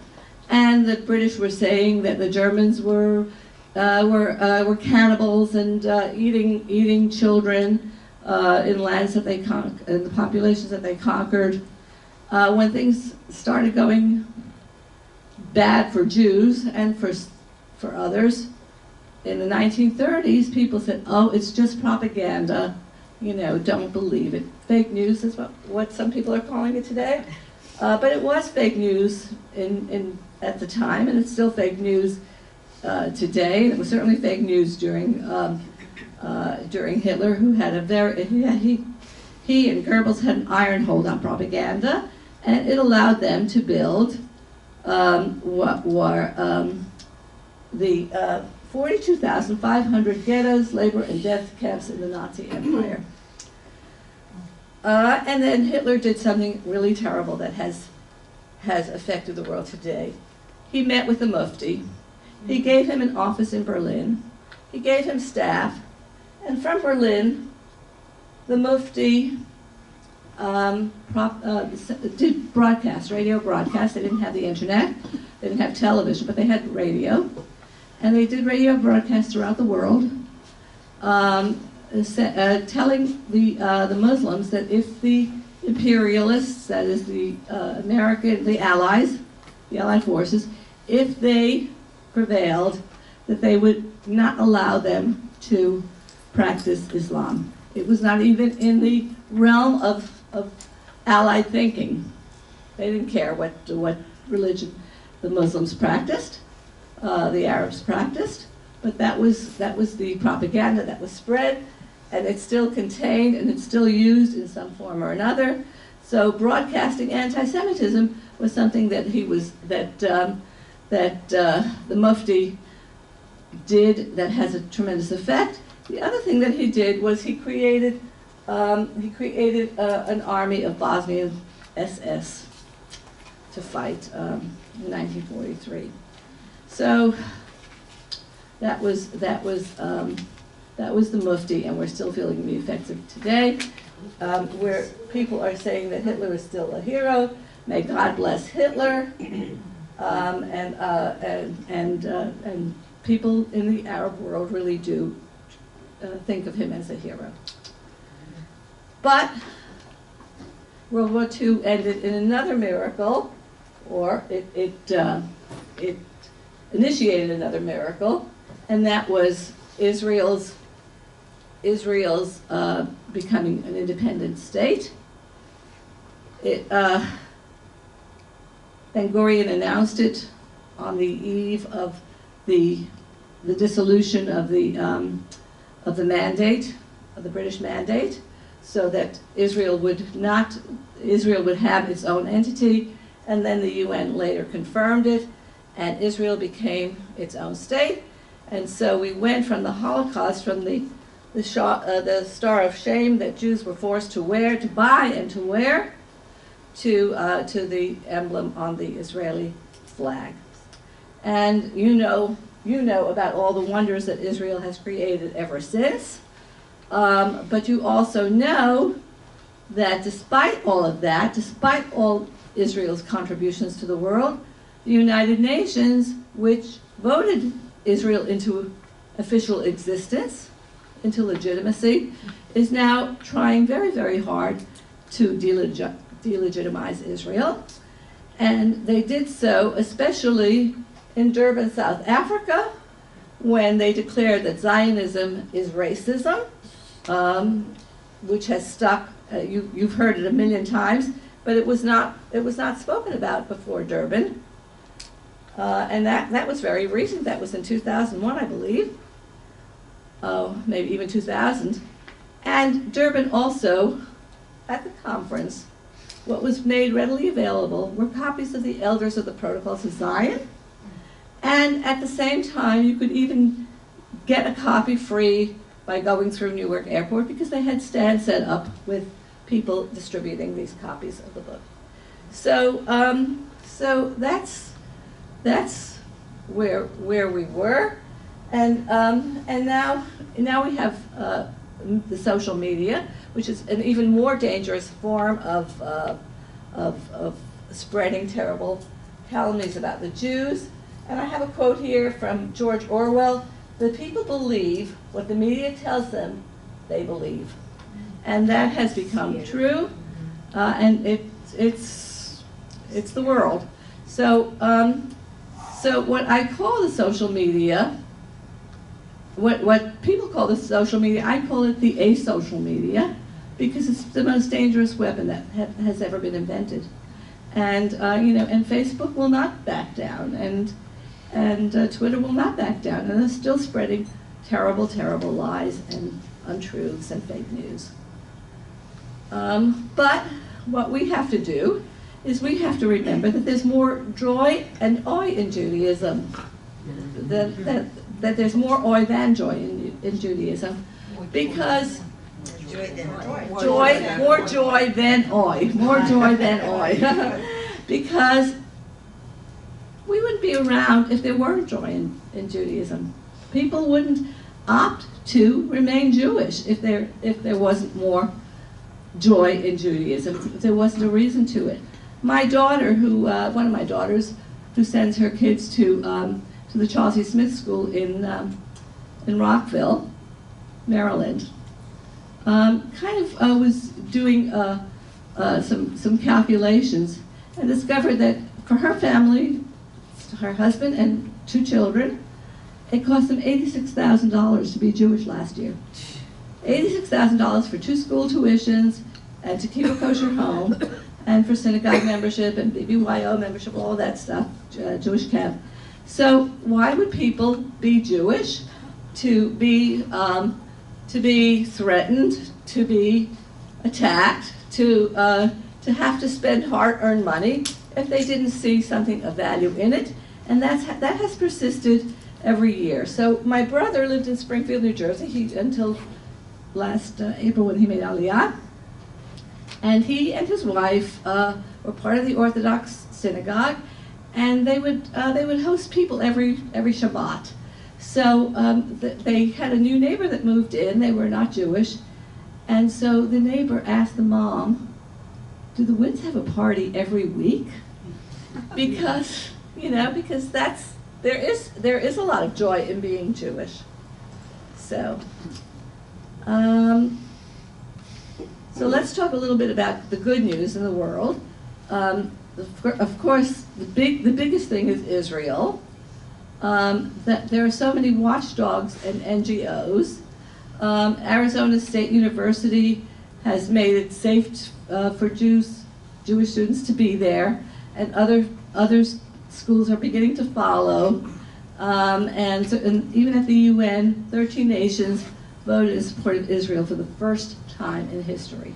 and the British were saying that the Germans were cannibals and eating children in lands that they in the populations that they conquered, when things started going bad for Jews and for others in the 1930s, people said, "Oh, it's just propaganda. Don't believe it." Fake news is what some people are calling it today. But it was fake news at the time, and it's still fake news today. And it was certainly fake news during Hitler, who had he and Goebbels had an iron hold on propaganda, and it allowed them to build what were the 42,500 ghettos, labor and death camps in the Nazi Empire. And then Hitler did something really terrible that has affected the world today. He met with the Mufti. He gave him an office in Berlin. He gave him staff. And from Berlin, the Mufti did broadcast, radio broadcast. They didn't have the internet. They didn't have television, but they had radio. And they did radio broadcasts throughout the world, telling the Muslims that if the imperialists, that is the Allied forces, if they prevailed, that they would not allow them to practice Islam. It was not even in the realm of Allied thinking. They didn't care what religion the Muslims practiced, the Arabs practiced, but that was the propaganda that was spread, and it's still contained and it's still used in some form or another. So broadcasting anti-Semitism was something that the Mufti did that has a tremendous effect. The other thing that he did was he created an army of Bosnian SS to fight in 1943. So that was the Mufti, and we're still feeling the effects of it today, where people are saying that Hitler is still a hero. May God bless Hitler, and people in the Arab world really do think of him as a hero. But World War II ended in another miracle, or it initiated another miracle, and that was Israel's becoming an independent state. Ben-Gurion announced it on the eve of the dissolution of the mandate, of the British mandate, so that Israel would have its own entity, and then the UN later confirmed it, and Israel became its own state. And so we went from the Holocaust, from the the Star of Shame that Jews were forced to wear, to buy and to wear, to the emblem on the Israeli flag. And you know about all the wonders that Israel has created ever since. But you also know that despite all of that, despite all Israel's contributions to the world, the United Nations, which voted Israel into official existence, into legitimacy, is now trying very, very hard to delegitimize Israel. And they did so especially in Durban, South Africa, when they declared that Zionism is racism, which has stuck. You've heard it a million times, but it was not spoken about before Durban, and that was very recent. That was in 2001, I believe. Oh, maybe even 2000. And Durban also, at the conference, what was made readily available were copies of the Elders of the Protocols of Zion, and at the same time, you could even get a copy free by going through Newark Airport, because they had stands set up with people distributing these copies of the book. So, so that's where we were, and now we have the social media, which is an even more dangerous form of spreading terrible calumnies about the Jews. And I have a quote here from George Orwell: "The people believe what the media tells them they believe," and that has become true, and it's the world. So so what I call the social media, what people call the social media, I call it the asocial media, because it's the most dangerous weapon that has ever been invented. And and Facebook will not back down, and Twitter will not back down, and they're still spreading terrible, terrible lies and untruths and fake news. But what we have to do is we have to remember that there's more joy and oi in Judaism. That there's more oi than joy in Judaism, because more joy than oi, because we wouldn't be around if there weren't joy in Judaism. People wouldn't opt to remain Jewish if there wasn't more joy in Judaism, if there wasn't a reason to it. My daughter, one of my daughters, who sends her kids to the Charles E. Smith School in Rockville, Maryland, was doing some calculations and discovered that for her family, her husband and 2 children, it cost them $86,000 to be Jewish last year. $86,000 for 2 school tuitions, and to keep a kosher home, and for synagogue membership and BYO membership, all that stuff, Jewish camp. So why would people be Jewish? To be threatened, to be attacked, to have to spend hard-earned money if they didn't see something of value in it, and that has persisted every year. So my brother lived in Springfield, New Jersey, until last April when he made Aliyah, and he and his wife were part of the Orthodox synagogue, and they would host people every Shabbat. So they had a new neighbor that moved in. They were not Jewish, and so the neighbor asked the mom, "Do the Wins have a party every week?" Because because there is a lot of joy in being Jewish. So so let's talk a little bit about the good news in the world. Of course, the biggest thing is Israel. That there are so many watchdogs and NGOs. Arizona State University has made it safe for Jewish students to be there, and other schools are beginning to follow. And even at the UN, 13 nations voted in support of Israel for the first time in history.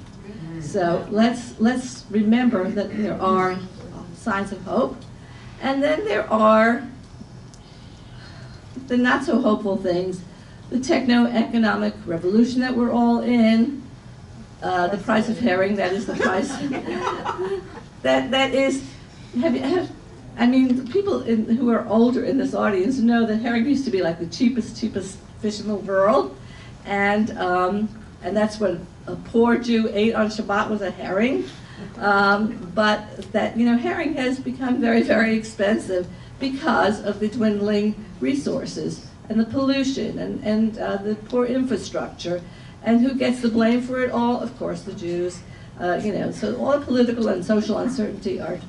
So let's remember that there are signs of hope, and then there are the not so hopeful things. the techno-economic revolution that we're all in, the price of herring, that is the price. that is, I mean, the people who are older in this audience know that herring used to be like the cheapest fish in the world, and that's what a poor Jew ate on Shabbat, was a herring. But that, herring has become very, very expensive because of the dwindling resources and the pollution and the poor infrastructure. And who gets the blame for it all? Of course, the Jews. So all the political and social uncertainty are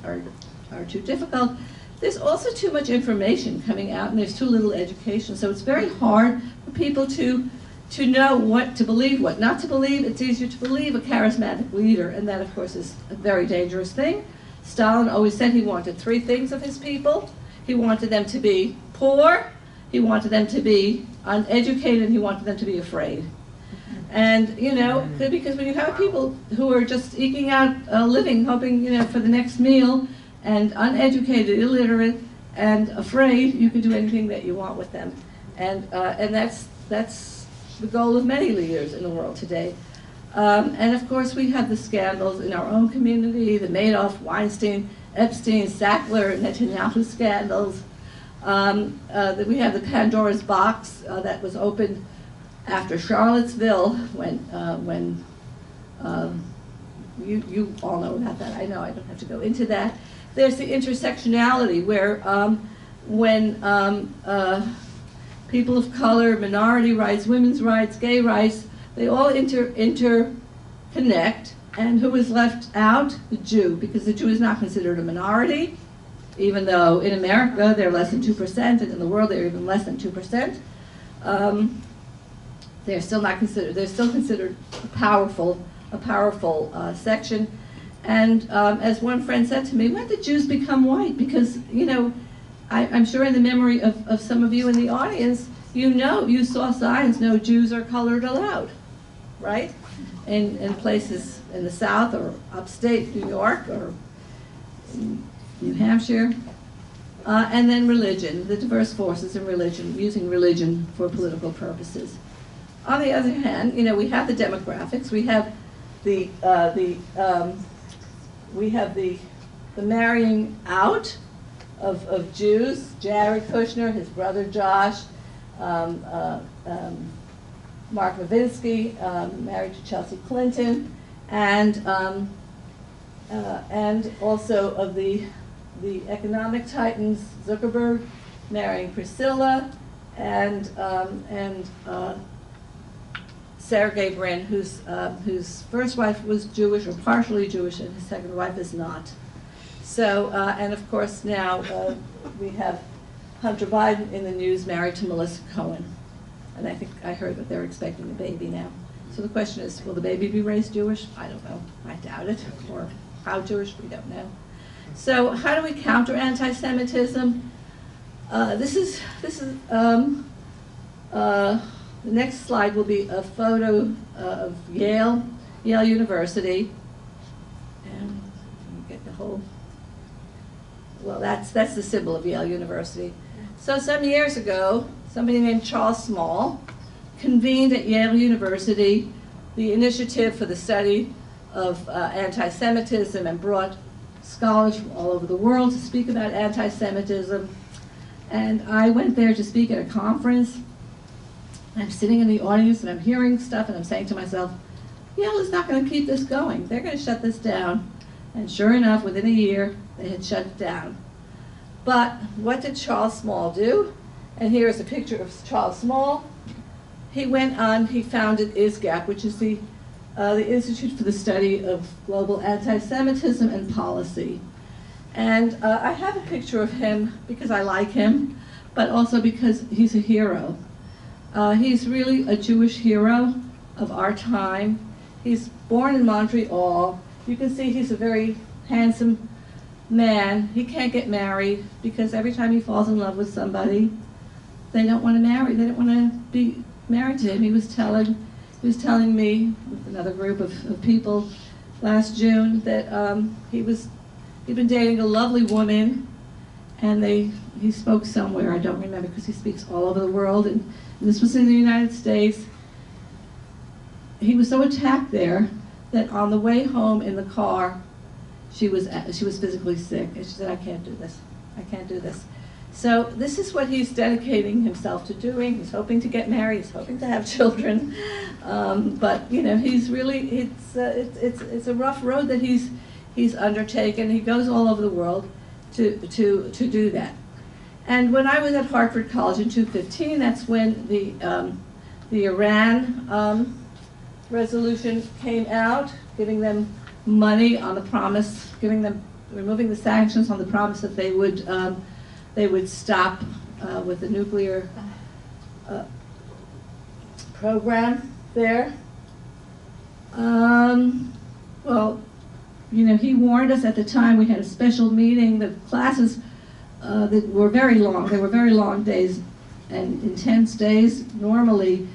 too difficult. There's also too much information coming out, and there's too little education. So it's very hard for people to know what to believe, what not to believe. It's easier to believe a charismatic leader, and that, of course, is a very dangerous thing. Stalin always said he wanted three things of his people. He wanted them to be poor, he wanted them to be uneducated, and he wanted them to be afraid. And, because when you have people who are just eking out a living, hoping, for the next meal, and uneducated, illiterate, and afraid, you can do anything that you want with them. And that's the goal of many leaders in the world today. And of course, we have the scandals in our own community, the Madoff, Weinstein, Epstein, Sackler, Netanyahu scandals. We have the Pandora's box that was opened after Charlottesville, when you all know about that. I know, I don't have to go into that. There's the intersectionality, where when people of color, minority rights, women's rights, gay rights, they all interconnect. And who is left out? The Jew, because the Jew is not considered a minority, even though in America they're less than 2%, and in the world they're even less than 2%. They're still not considered. They're still considered a powerful section. And as one friend said to me, when did Jews become white? Because I'm sure in the memory of some of you in the audience, you saw signs, no Jews are colored allowed, right? In places in the South or upstate New York or New Hampshire. And then religion, the diverse forces in religion, using religion for political purposes. On the other hand, we have the demographics. We have the marrying out of Jews. Jared Kushner, his brother Josh, Mark Levinsky, married to Chelsea Clinton, and also of the economic titans, Zuckerberg marrying Priscilla, and Sergey Brin, whose first wife was Jewish or partially Jewish, and his second wife is not. So, and of course now we have Hunter Biden in the news, married to Melissa Cohen. And I think I heard that they're expecting a baby now. So the question is, will the baby be raised Jewish? I don't know. I doubt it. Or how Jewish? We don't know. So how do we counter anti-Semitism? The next slide will be a photo of Yale University. And get the whole, well, that's the symbol of Yale University. So some years ago, somebody named Charles Small convened at Yale University the initiative for the study of anti-Semitism, and brought scholars from all over the world to speak about anti-Semitism. And I went there to speak at a conference. I'm sitting in the audience and I'm hearing stuff, and I'm saying to myself, Yale is not going to keep this going. They're going to shut this down. And sure enough, within a year, they had shut it down. But what did Charles Small do? And here is a picture of Charles Small. He went on, he founded ISGAP, which is the Institute for the Study of Global Anti-Semitism and Policy. And I have a picture of him because I like him, but also because he's a hero. He's really a Jewish hero of our time. He's born in Montreal. You can see he's a very handsome man. He can't get married because every time he falls in love with somebody, they don't want to marry. They don't want to be married to him. He was telling me with another group of people last June that he'd been dating a lovely woman, and he spoke somewhere, I don't remember, because he speaks all over the world, and This was in the United States. He was so attacked there that on the way home in the car, she was physically sick, and she said, "I can't do this. I can't do this." So this is what he's dedicating himself to doing. He's hoping to get married. He's hoping to have children, but you know, he's really it's a rough road that he's undertaken. He goes all over the world to do that. And when I was at Hartford College in 2015, that's when the Iran resolution came out, giving them money on the promise, removing the sanctions on the promise that they would stop with the nuclear program there. Well, you know, he warned us at the time. We had a special meeting. The classes that were very long. They were very long days and intense days normally,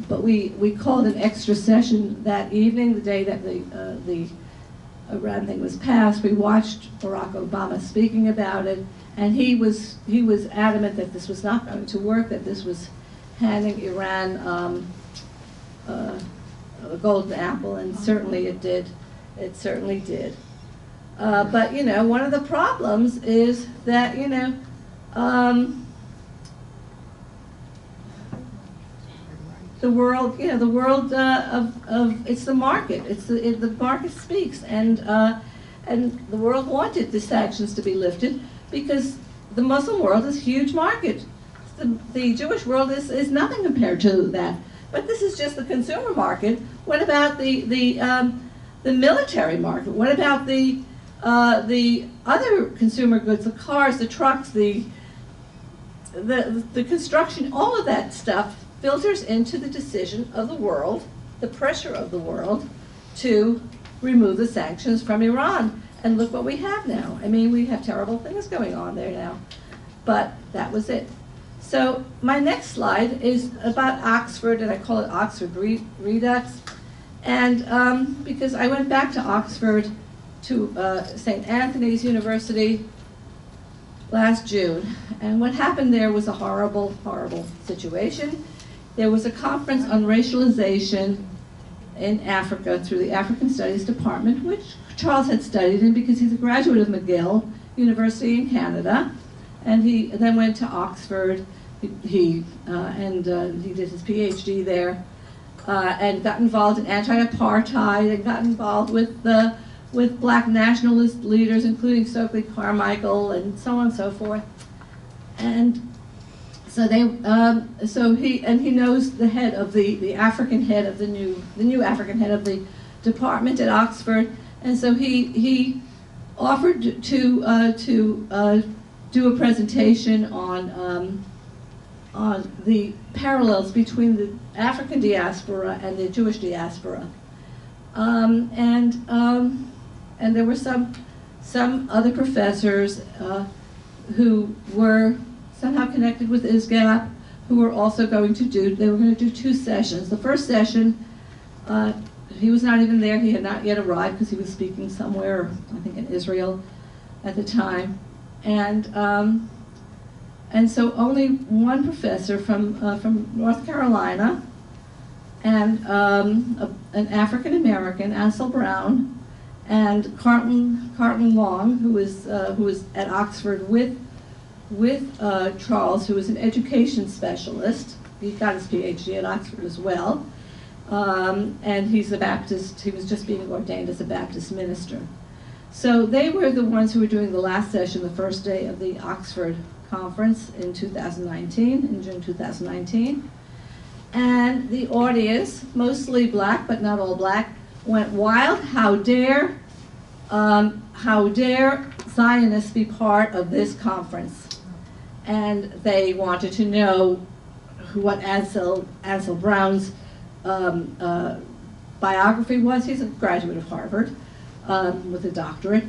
but we called an extra session that evening, the day that the Iran thing was passed. We watched Barack Obama speaking about it, and he was adamant that this was not going to work, that this was handing Iran a golden apple, and certainly it did. It certainly did. But you know, one of the problems is that the world, it's the market. The market speaks, and the world wanted the sanctions to be lifted because the Muslim world is a huge market. The Jewish world is nothing compared to that. But this is just the consumer market. What about the military market? What about the other consumer goods, the cars, the trucks, the construction? All of that stuff filters into the decision of the world, the pressure of the world, to remove the sanctions from Iran. And look what we have now. I mean, we have terrible things going on there now. But that was it. So my next slide is about Oxford, and I call it Oxford Redux. And because I went back to Oxford, to St. Anthony's University last June, and what happened there was a horrible, horrible situation. There was a conference on racialization in Africa through the African Studies Department, which Charles had studied in because he's a graduate of McGill University in Canada, and he then went to Oxford. He did his PhD there, and got involved in anti-apartheid, and got involved with black nationalist leaders, including Stokely Carmichael, and so on and so forth. And so he knows the head of the African head of the new African head of the department at Oxford, and so he offered to do a presentation on the parallels between the African diaspora and the Jewish diaspora, and there were some other professors who were somehow connected with ISGAP, who were also going to do 2 sessions. The first session, he was not even there. He had not yet arrived because he was speaking somewhere, I think in Israel at the time. And so only one professor from North Carolina, and an African American, Ansel Brown, and Carlton Long, who was at Oxford with Charles, who was an education specialist. He got his PhD at Oxford as well, and he's a Baptist. He was just being ordained as a Baptist minister. So they were the ones who were doing the last session, the first day of the Oxford conference in 2019, in June 2019. And the audience, mostly black but not all black, went wild. How dare Zionists be part of this conference? And they wanted to know what Ansel Brown's biography was. He's a graduate of Harvard with a doctorate.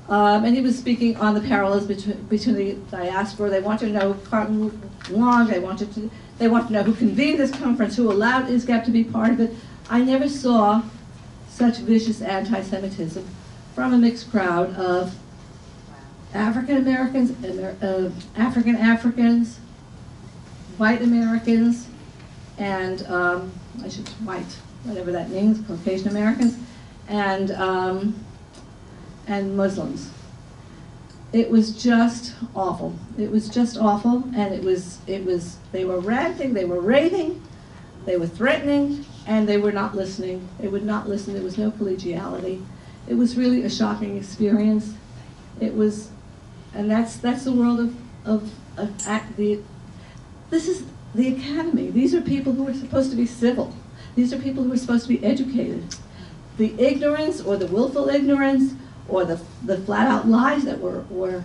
And he was speaking on the parallels between the diaspora. They wanted to know Carlton Long. They wanted to know who convened this conference, who allowed ISGAP to be part of it. I never saw such vicious anti-Semitism from a mixed crowd of African Americans, African Africans, white Americans, and I should white, whatever that means, Caucasian Americans, and Muslims. It was just awful. It was just awful, and they were ranting, they were raving, they were threatening, and they were not listening. They would not listen. There was no collegiality. It was really a shocking experience. It was, and that's the world this is the academy. These are people who are supposed to be civil. These are people who are supposed to be educated. The ignorance, or the willful ignorance, or the flat-out lies that were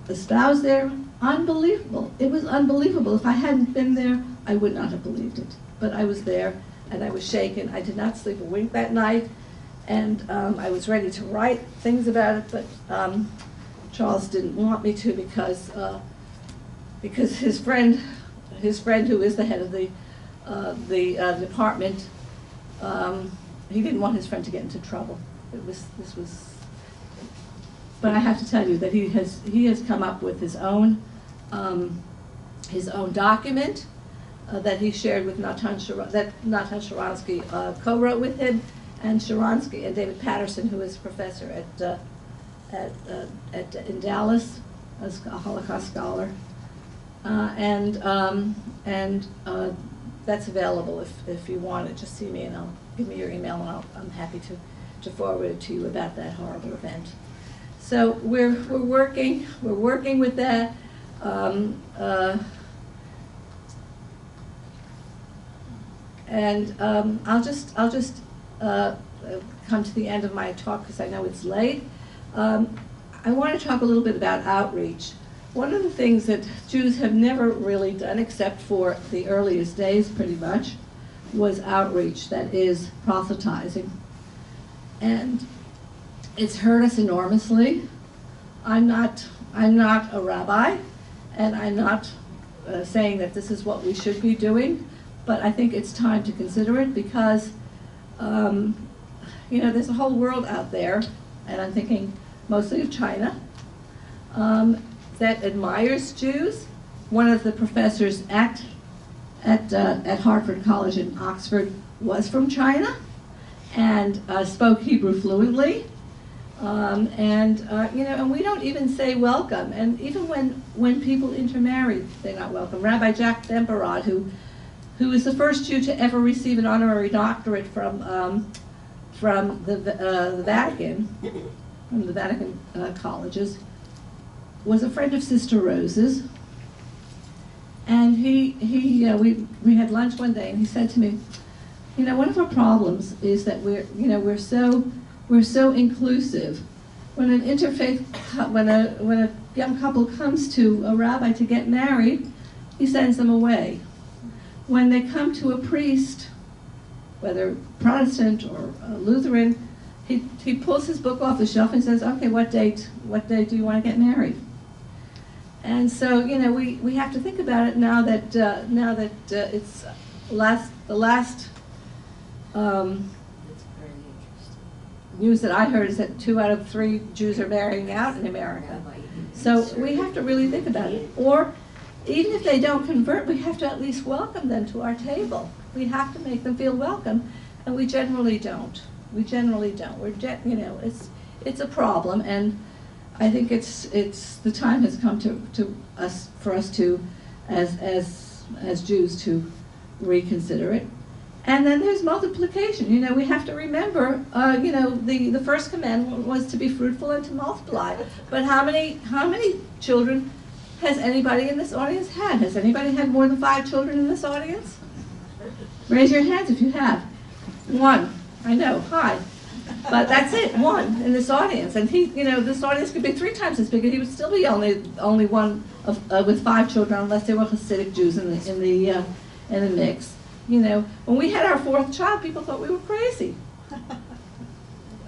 espoused there, unbelievable. It was unbelievable. If I hadn't been there, I would not have believed it. But I was there, and I was shaken. I did not sleep a wink that night, and I was ready to write things about it, but Charles didn't want me to because his friend who is the head of the department, he didn't want his friend to get into trouble. But I have to tell you that he has come up with his own document that he shared with Natan Sharansky co-wrote with him, and Sharansky and David Patterson, who is a professor in Dallas, as a Holocaust scholar, and that's available if you want it. Just see me and give me your email, and I'm happy to forward it to you about that horrible event. So we're working with that. I'll just come to the end of my talk because I know it's late. I want to talk a little bit about outreach. One of the things that Jews have never really done, except for the earliest days pretty much, was outreach, that is proselytizing. And it's hurt us enormously. I'm not a rabbi, and I'm not saying that this is what we should be doing, but I think it's time to consider it because, there's a whole world out there, and I'm thinking mostly of China, that admires Jews. One of the professors at Harvard College in Oxford was from China and spoke Hebrew fluently. And we don't even say welcome. And even when people intermarry, they're not welcome. Rabbi Jack Demperod, who is the first Jew to ever receive an honorary doctorate from the Vatican, from the Vatican colleges, was a friend of Sister Rose's. And we had lunch one day, and he said to me, one of our problems is that we're so inclusive. When an interfaith, when a young couple comes to a rabbi to get married, he sends them away. When they come to a priest, whether Protestant or Lutheran, he pulls his book off the shelf and says, "Okay, what date do you want to get married?" And so we have to think about it now that it's the last news that I heard is that 2 out of 3 Jews are marrying out in America. So we have to really think about it. Or even if they don't convert, we have to at least welcome them to our table. We have to make them feel welcome, and we generally don't. We're it's a problem, and I think it's the time has come for us to as Jews to reconsider it. And then there's multiplication. We have to remember, the first commandment was to be fruitful and to multiply. But how many children has anybody in this audience had? Has anybody had more than 5 children in this audience? Raise your hands if you have. 1. I know. Hi. But that's it. 1 in this audience. And this audience could be 3 times as big, and he would still be only one with 5 children, unless there were Hasidic Jews in the mix. When we had our 4th child, people thought we were crazy.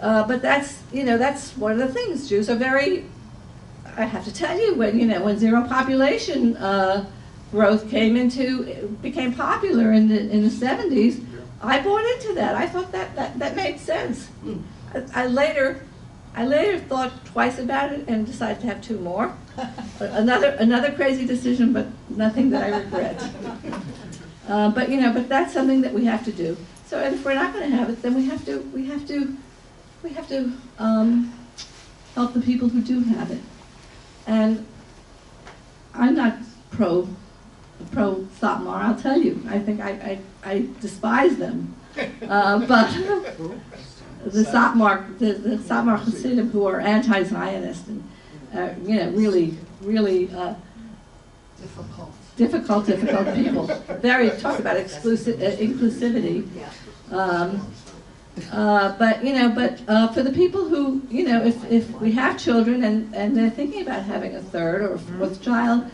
But that's one of the things. Jews are very, I have to tell you, when zero population growth became popular in the 70s, I bought into that. I thought that made sense. I later thought twice about it and decided to have 2 more. Another crazy decision, but nothing that I regret. But you know, but that's something that we have to do. So, and if we're not going to have it, then we have to help the people who do have it. And I'm not pro Satmar, I'll tell you. I think I despise them. But the Satmar Hasidim who are anti-Zionist and you know, really difficult people. Very talk about inclusivity. But you know, for the people who, you know, if we have children and they're thinking about having a third or a fourth child,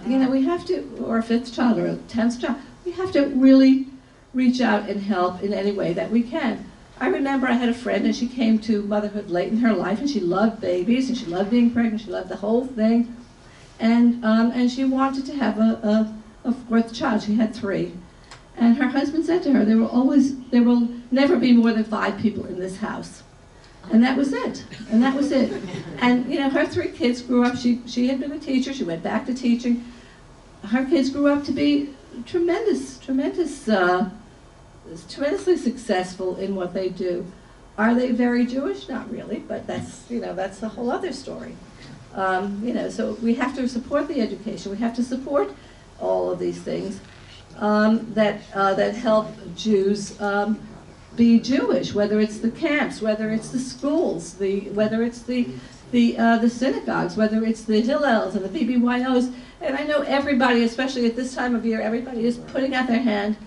you know, we have to, or a fifth child or a 10th child, we have to really reach out and help in any way that we can. I remember I had a friend and she came to motherhood late in her life and she loved babies and she loved being pregnant, she loved the whole thing. And she wanted to have a fourth child. She had 3. And her husband said to her, there will never be more than 5 people in this house. And that was it. And that was it. And you know, her 3 kids grew up, she had been a teacher, she went back to teaching. Her kids grew up to be tremendously successful in what they do. Are they very Jewish? Not really, but that's, you know, that's a whole other story. You know, so we have to support the education. We have to support all of these things that help Jews be Jewish. Whether it's the camps, whether it's the schools, whether it's the synagogues, whether it's the Hillels and the BBYOs. And I know everybody, especially at this time of year, everybody is putting out their hand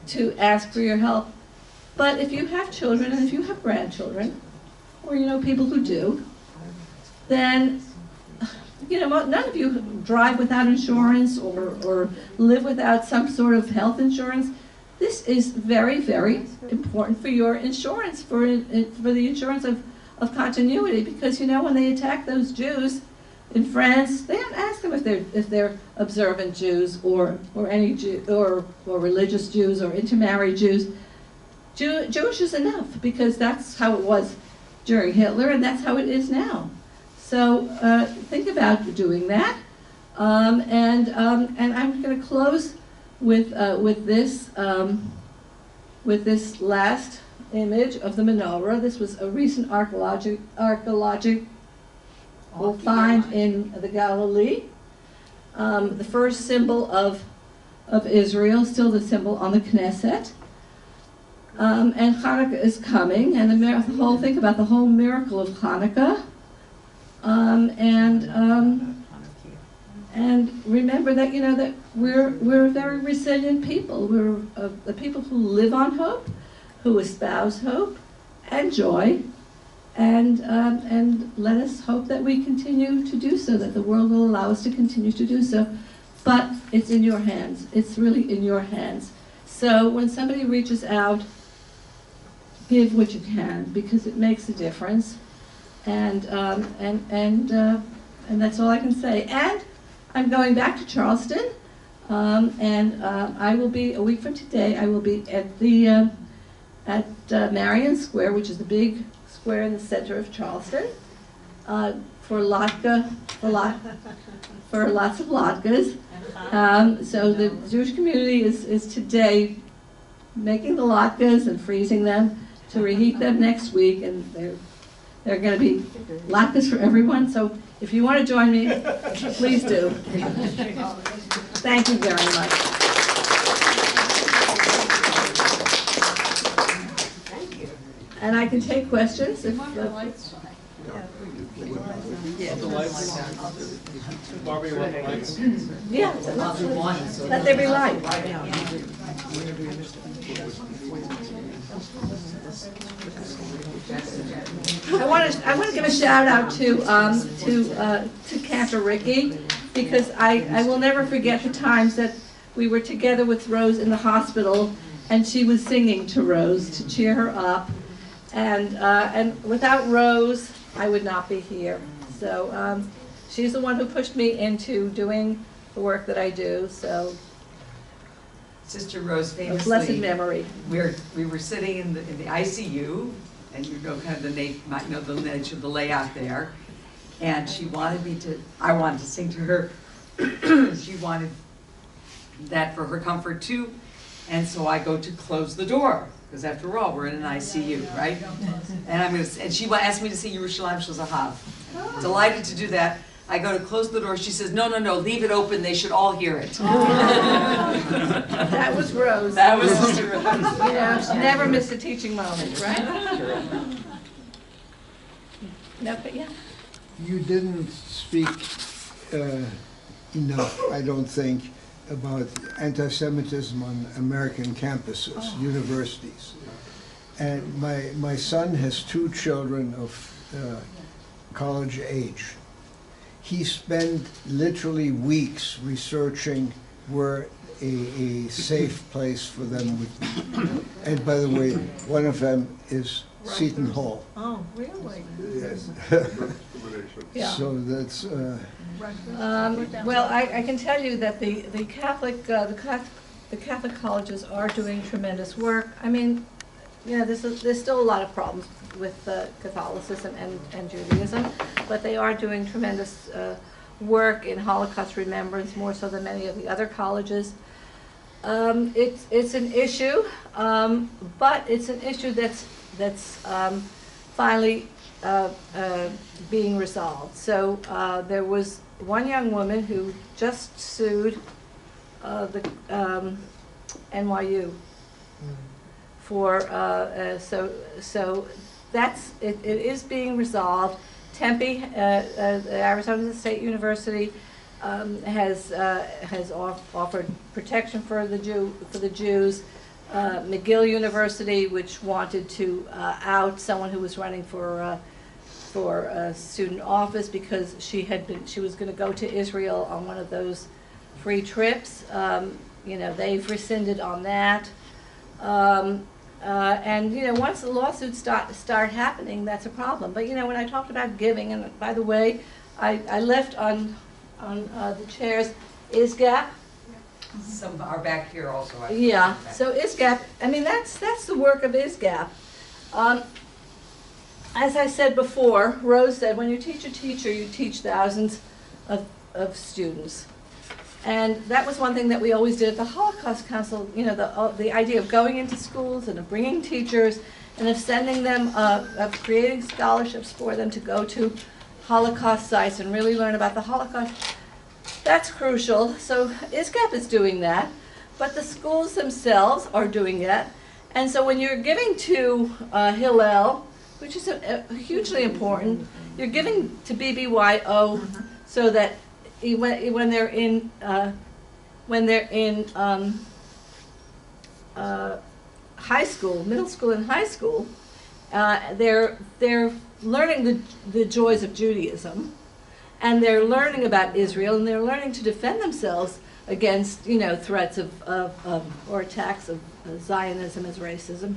to ask for your help. But if you have children and if you have grandchildren, or you know people who do, then, you know, none of you drive without insurance or live without some sort of health insurance. This is very, very important for your insurance, for the insurance of continuity, because, you know, when they attack those Jews in France, they don't ask them if they're observant Jews or any Jew, or religious Jews or intermarried Jews. Jewish is enough, because that's how it was during Hitler and that's how it is now. So think about doing that, and I'm going to close with this last image of the menorah. This was a recent archaeological find in the Galilee. The first symbol of Israel, still the symbol on the Knesset. And Hanukkah is coming, and the whole think about the whole miracle of Hanukkah. And remember that, you know, that we're a very resilient people. We're the people who live on hope, who espouse hope and joy, and let us hope that we continue to do so, that the world will allow us to continue to do so. But it's in your hands. It's really in your hands. So when somebody reaches out, give what you can, because it makes a difference. And that's all I can say. And I'm going back to Charleston, and I will be, a week from today, I will be at the Marion Square, which is the big square in the center of Charleston, for latke, for lots of latkes. So the Jewish community is today making the latkes and freezing them to reheat them next week, and they're going to be latkes for everyone. So if you want to join me, please do. Thank you very much. And I can take questions if The lights. Barbara, you want the lights? yeah, let there be light. I want to give a shout out to Cantor Ricky, because I will never forget the times that we were together with Rose in the hospital, and she was singing to Rose to cheer her up, and without Rose I would not be here. So she's the one who pushed me into doing the work that I do. So Sister Rose a famously, blessed memory. we were sitting in the ICU, and you know kind of the nature of the layout there, and she wanted me to. I wanted to sing to her. She wanted that for her comfort too. And so I go to close the door, because after all, we're in an ICU, right? And she asked me to see Yerushalayim Shel Zahav. Delighted to do that. I go to close the door. She says, no, leave it open. They should all hear it. That was Rose. That was Sister Rose. You know, she never missed a teaching moment, right? No, but yeah. You didn't speak enough, I don't think, about anti-Semitism on American campuses, universities. And my son has 2 children of college age. He spent literally weeks researching where a safe place for them would be. And by the way, one of them is Seton Hall. Oh, really? Yes. Yeah. So that's, Well, I can tell you that the Catholic colleges are doing tremendous work. I mean, you know, there's still a lot of problems with Catholicism and Judaism, but they are doing tremendous work in Holocaust remembrance, more so than many of the other colleges. It's an issue, but it's an issue that's finally being resolved. So there was one young woman who just sued the NYU for so that's it is being resolved. Tempe, Arizona State University, has offered protection for the Jews. McGill University, which wanted to out someone who was running for student office because she was going to go to Israel on one of those free trips. You know, they've rescinded on that. And you know, once the lawsuits start happening, that's a problem. But you know, when I talked about giving, and by the way, I left on the chairs ISGAP. Some are back here also. Yeah. So ISGAP. I mean, that's the work of ISGAP. As I said before, Rose said, when you teach a teacher, you teach thousands of students. And that was one thing that we always did at the Holocaust Council, you know, the idea of going into schools and of bringing teachers and of sending them, of creating scholarships for them to go to Holocaust sites and really learn about the Holocaust. That's crucial. So ISGAP is doing that, but the schools themselves are doing that. And so when you're giving to Hillel, which is hugely important, you're giving to BBYO so that when they're in high school, middle school and high school, they're learning the joys of Judaism, and they're learning about Israel, and they're learning to defend themselves against, you know, threats or attacks of Zionism as racism.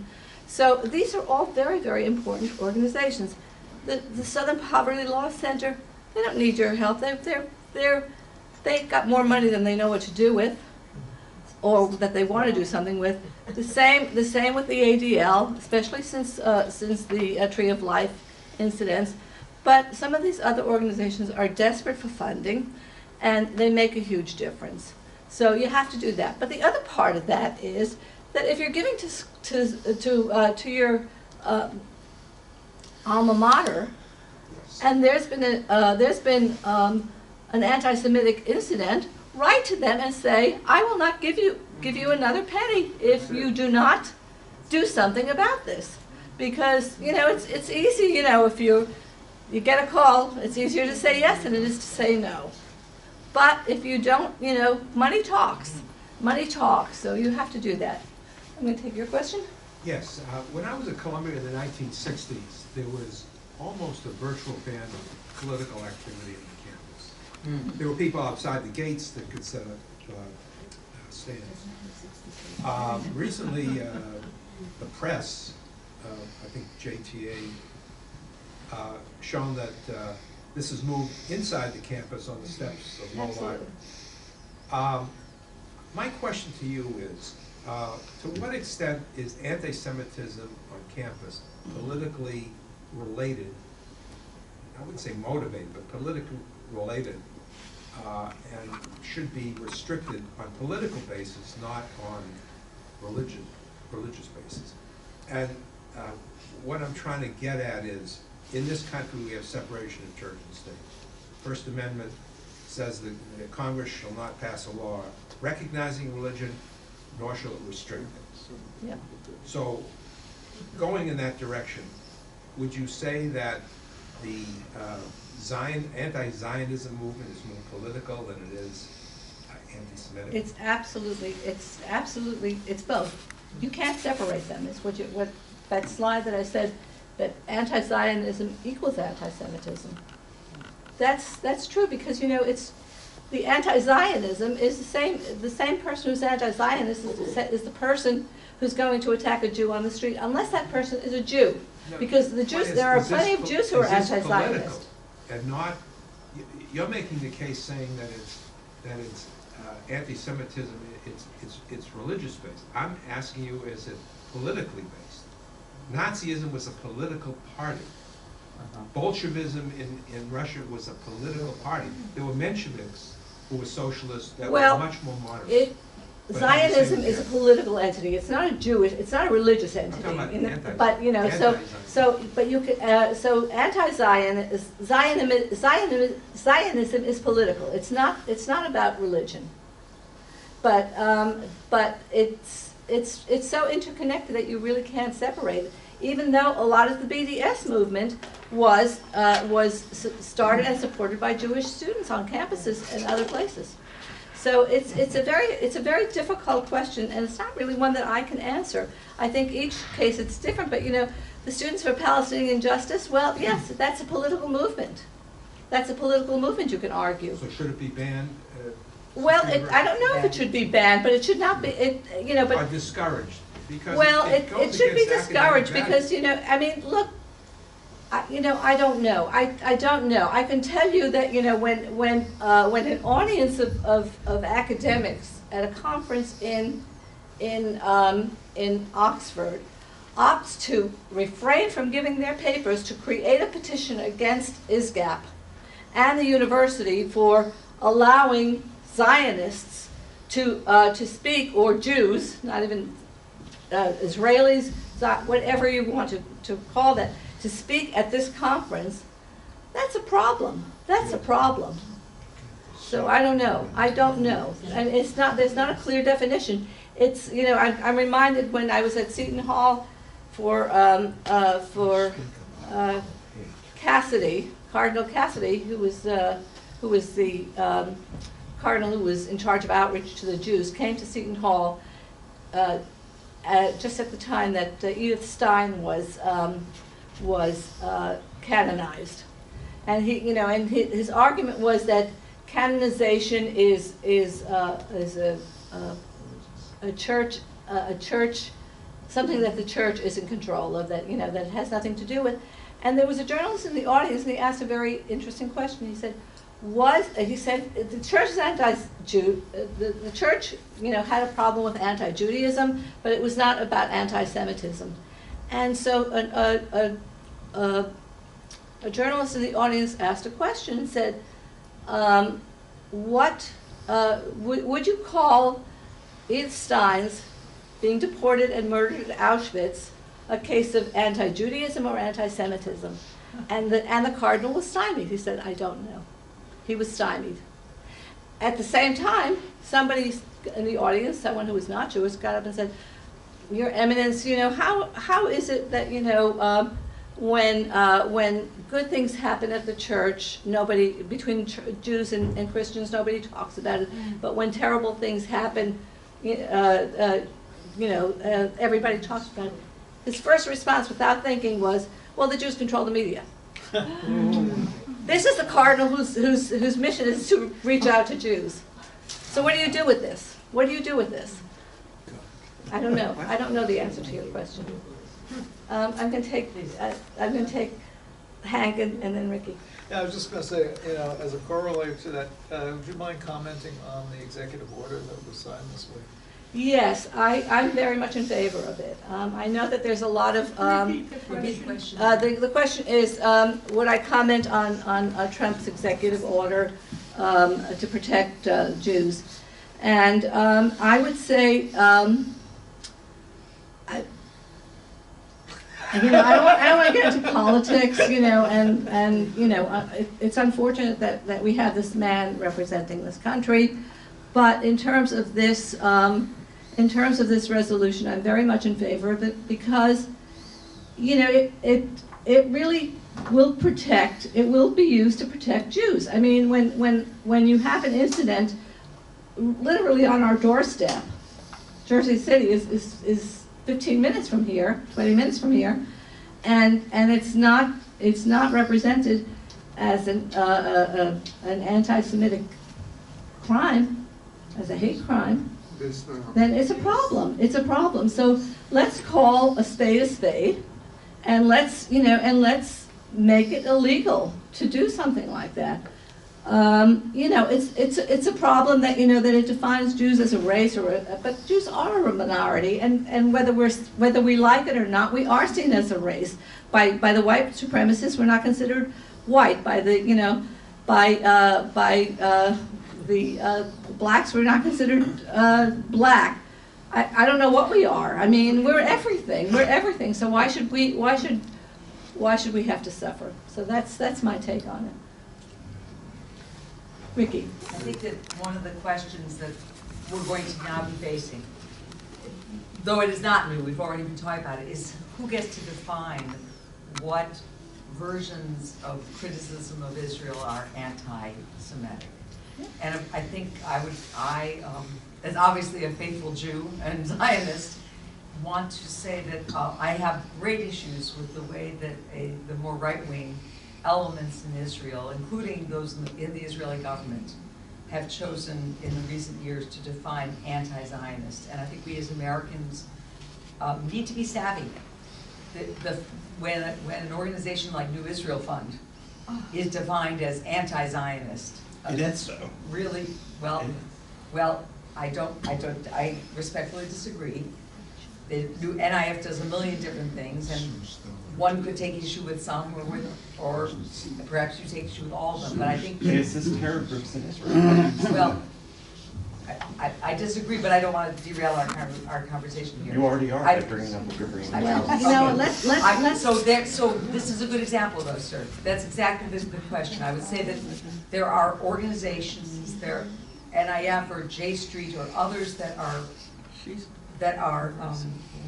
So these are all very, very important organizations. The Southern Poverty Law Center, they don't need your help. They've got more money than they know what to do with, or that they want to do something with. The same with the ADL, especially since the Tree of Life incidents. But some of these other organizations are desperate for funding, and they make a huge difference. So you have to do that. But the other part of that is that if you're giving to your alma mater, and there's been an anti-Semitic incident, write to them and say, I will not give you another penny if you do not do something about this. Because, you know, it's easy, you know, if you get a call, it's easier to say yes than it is to say no. But if you don't, you know, money talks. Money talks, so you have to do that. I'm going to take your question. Yes, when I was at Columbia in the 1960s, there was almost a virtual ban of political activity on the campus. There were people outside the gates that could set up stands. Recently, the press, I think JTA, shown that this has moved inside the campus on the steps of Low Library. My question to you is, to what extent is anti-Semitism on campus politically related? I wouldn't say motivated, but politically related and should be restricted on political basis, not on religious basis. And what I'm trying to get at is, in this country we have separation of church and state. First Amendment says that the Congress shall not pass a law recognizing religion, nor shall it restrict it. Yeah. So, going in that direction, would you say that the anti-Zionism movement is more political than it is anti-Semitic? It's absolutely, it's both. You can't separate them. It's what that slide that I said, that anti-Zionism equals anti-Semitism. That's true, because it's the anti-Zionism is the same person who's anti-Zionist is the person who's going to attack a Jew on the street, unless that person is a Jew. No, Because the Jews, there are plenty of Jews who are anti-Zionist. And not, you're making the case saying that it's anti-Semitism, it's religious based. I'm asking you, is it politically based? Nazism was a political party. Bolshevism in Russia was a political party. There were Mensheviks who were socialists that were much more moderate. Zionism is a political entity. It's not a Jewish. It's not a religious entity. But Zionism is political. It's not about religion. But it's so interconnected that you really can't separate it. Even though a lot of the BDS movement was started and supported by Jewish students on campuses and other places. So it's a very difficult question, and it's not really one that I can answer. I think each case it's different, but the Students for Palestinian Justice, well, yes, that's a political movement. That's a political movement, you can argue. So should it be banned? Well, I don't know if it should be banned, but it should not be. Or discouraged, because it should be discouraged because I mean, look. I don't know. I don't know. I can tell you that when an audience of academics at a conference in Oxford opts to refrain from giving their papers to create a petition against ISGAP and the university for allowing Zionists to speak, or Jews, not even Israelis, whatever you want to call that, to speak at this conference, that's a problem. That's a problem. So I don't know. I don't know. And there's not a clear definition. It's, I'm reminded when I was at Seton Hall for Cassidy, Cardinal Cassidy, who was the cardinal who was in charge of outreach to the Jews, came to Seton Hall just at the time that Edith Stein was canonized, and his argument was that canonization is a church something that the church is in control of, that that it has nothing to do with. And there was a journalist in the audience, and he asked a very interesting question. He said, the church is anti-Jew. The church, had a problem with anti-Judaism, but it was not about anti-Semitism. And so a journalist in the audience asked a question and said, would you call Edith Stein's being deported and murdered at Auschwitz a case of anti-Judaism or anti-Semitism? And the cardinal was stymied. He said, I don't know. He was stymied. At the same time, somebody in the audience, someone who was not Jewish, got up and said, Your Eminence, how is it that, when good things happen at the church, nobody, between Jews and Christians, nobody talks about it, but when terrible things happen, everybody talks about it. His first response, without thinking, was, well, the Jews control the media. This is the cardinal whose mission is to reach out to Jews. So what do you do with this? What do you do with this? I don't know. I don't know the answer to your question. I'm going to take Hank and then Ricky. Yeah, I was just going to say, as a corollary to that, would you mind commenting on the executive order that was signed this week? Yes, I'm very much in favor of it. I know that there's a lot of... the question is, would I comment on Trump's executive order Jews. And I would say, I don't want to get into politics, it's unfortunate that we have this man representing this country, but in terms of this resolution, I'm very much in favor of it because, it really will protect. It will be used to protect Jews. I mean, when you have an incident, literally on our doorstep, Jersey City is 15 minutes from here, 20 minutes from here, and it's not represented as an anti-Semitic crime, as a hate crime, then it's a problem. It's a problem. So let's call a spade, and let's make it illegal to do something like that. It's a problem that that it defines Jews as a race, but Jews are a minority, and whether we like it or not, we are seen as a race by the white supremacists. We're not considered white by the the blacks. We're not considered black. I don't know what we are. I mean, we're everything. We're everything. So why should we have to suffer? So that's my take on it. Ricky. I think that one of the questions that we're going to now be facing, though it is not new, we've already been talking about it, is who gets to define what versions of criticism of Israel are anti-Semitic. And I think as obviously a faithful Jew and Zionist, want to say that I have great issues with the way that the more right-wing elements in Israel, including those in the Israeli government, have chosen in the recent years to define anti-Zionist. And I think we as Americans need to be savvy. When an organization like New Israel Fund is defined as anti-Zionist, it is so. Really, I respectfully disagree. The new NIF does a million different things, and one could take issue with some, or perhaps you take issue with all of them. But I think it's this terror groups in Israel. Well, I disagree, but I don't want to derail our conversation here. You already are by bringing up what you're bringing up. Let's. So this is a good example, though, sir. That's exactly the question. I would say that there are organizations, there, NIF or J Street or others that are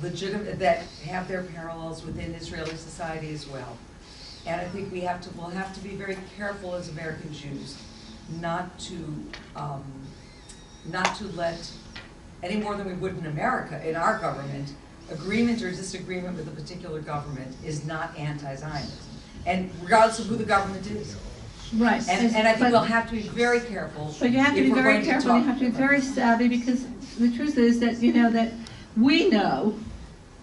legitimate, that have their parallels within Israeli society as well. And I think we'll have to be very careful as American Jews not to let, any more than we would in America, in our government, agreement or disagreement with a particular government is not anti-Zionism. And regardless of who the government is. Right. And I think we'll have to be very careful. But you have to be very careful, you have to be very savvy, because the truth is that, that we know,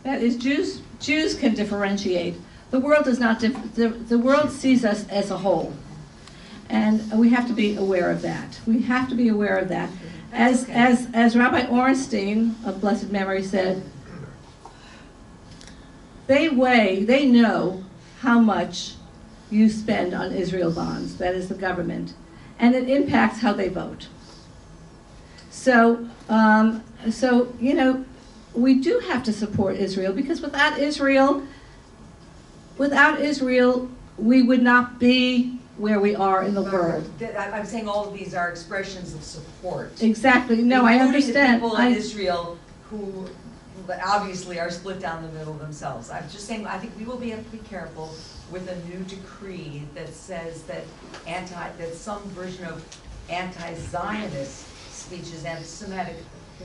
that is, Jews can differentiate. The world does not, the world sees us as a whole. And we have to be aware of that. We have to be aware of that. As Rabbi Ornstein of blessed memory said, they know how much you spend on Israel bonds, that is the government, and it impacts how they vote. So, we do have to support Israel, because without Israel, we would not be where we are in the world. I'm saying all of these are expressions of support. Exactly. No, I understand. The people in Israel who obviously are split down the middle themselves. I'm just saying, I think we will have to be careful with a new decree that says that some version of anti-Zionist speech is anti-Semitic.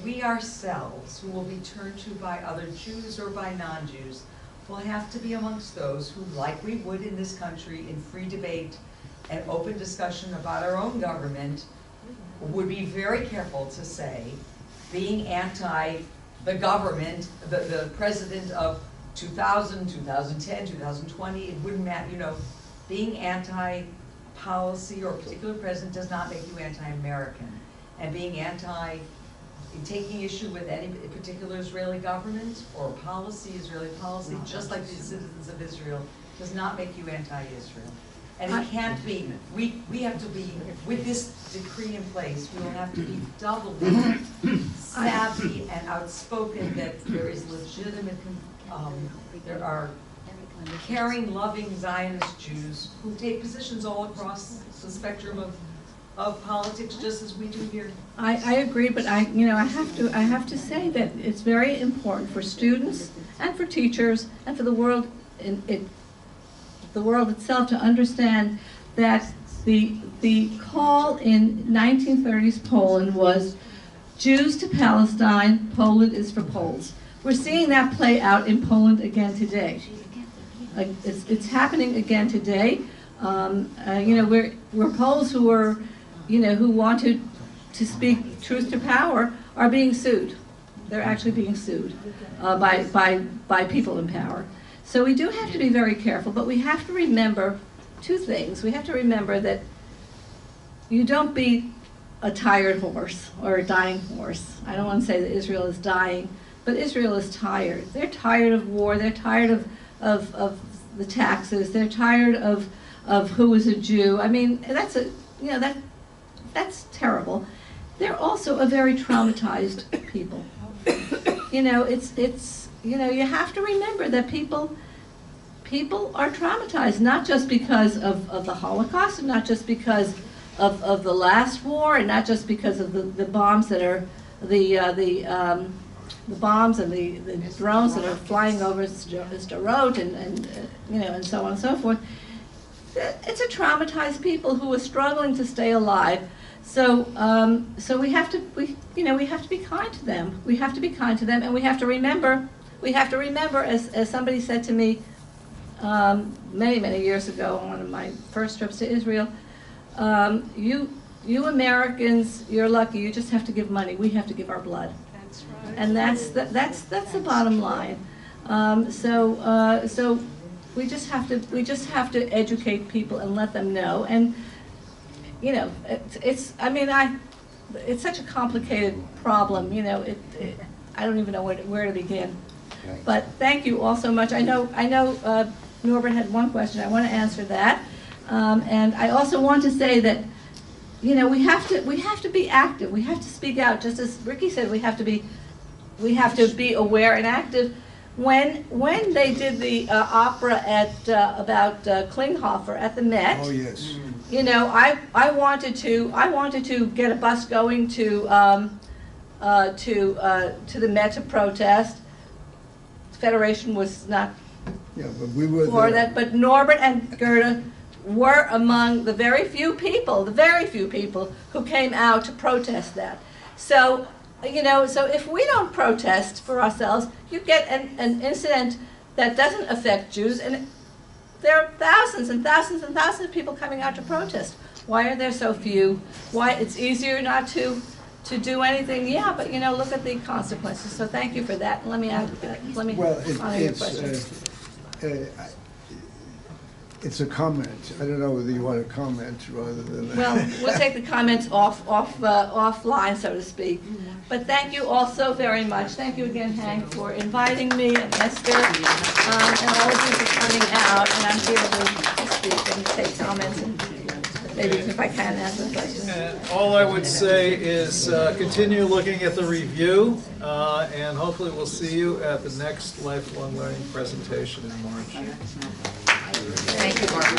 We ourselves, who will be turned to by other Jews or by non-Jews, will have to be amongst those who, like we would in this country, in free debate and open discussion about our own government, would be very careful to say, being anti the government, the president of 2000, 2010, 2020, it wouldn't matter, being anti-policy or a particular president does not make you anti-American. And being taking issue with any particular Israeli government or policy, Israeli policy, just like the citizens of Israel, does not make you anti-Israel. And it can't be, we have to be, with this decree in place, we will have to be doubly savvy and outspoken that there is legitimate, there are caring, loving Zionist Jews who take positions all across the spectrum of politics, just as we do here. I agree, but I have to say that it's very important for students and for teachers and for the world the world itself to understand that the call in 1930s Poland was Jews to Palestine, Poland is for Poles. We're seeing that play out in Poland again today. It's happening again today. We're Poles who are, who want to speak truth to power are being sued. They're actually being sued by people in power. So we do have to be very careful, but we have to remember two things. We have to remember that you don't beat a tired horse or a dying horse. I don't want to say that Israel is dying, but Israel is tired. They're tired of war. They're tired of the taxes. They're tired of who is a Jew. I mean, that's terrible. They're also a very traumatized people. You have to remember that people are traumatized, not just because of the Holocaust, and not just because of the last war, and not just because of the bombs that are the bombs and the drones that are flying over Sderot and so on and so forth. It's a traumatized people who are struggling to stay alive. So we have to be kind to them. We have to be kind to them, and we have to remember. As somebody said to me many years ago on one of my first trips to Israel, you Americans, you're lucky. You just have to give money. We have to give our blood. That's right. And that's the bottom line. So we just have to educate people and let them know. And it's such a complicated problem. I don't even know where to begin. But thank you all so much. I know Norbert had one question. I want to answer that. And I also want to say that we have to be active. We have to speak out. Just as Ricky said, we have to be aware and active. When they did the opera about Klinghoffer at the Met, Oh, yes. I wanted to get a bus going to the Met to protest. The Federation was not We were for there. that, but Norbert and Gerda were among the very few people who came out to protest that. So, so if we don't protest for ourselves, you get an incident that doesn't affect Jews, and there are thousands and thousands and thousands of people coming out to protest. Why are there so few? Why it's easier not to do anything? Yeah, but look at the consequences. So thank you for that. Let me Well, honor your question. it's a comment. I don't know whether you want to comment rather than. Well, we'll take the comments offline, so to speak. But thank you all so very much. Thank you again, Hank, for inviting me, and Esther, and all of you for coming out. And I'm here to speak and take comments, and maybe if I can answer questions. And all I would say is continue looking at the review, and hopefully we'll see you at the next Lifelong Learning presentation in March. Thank you, Barbara.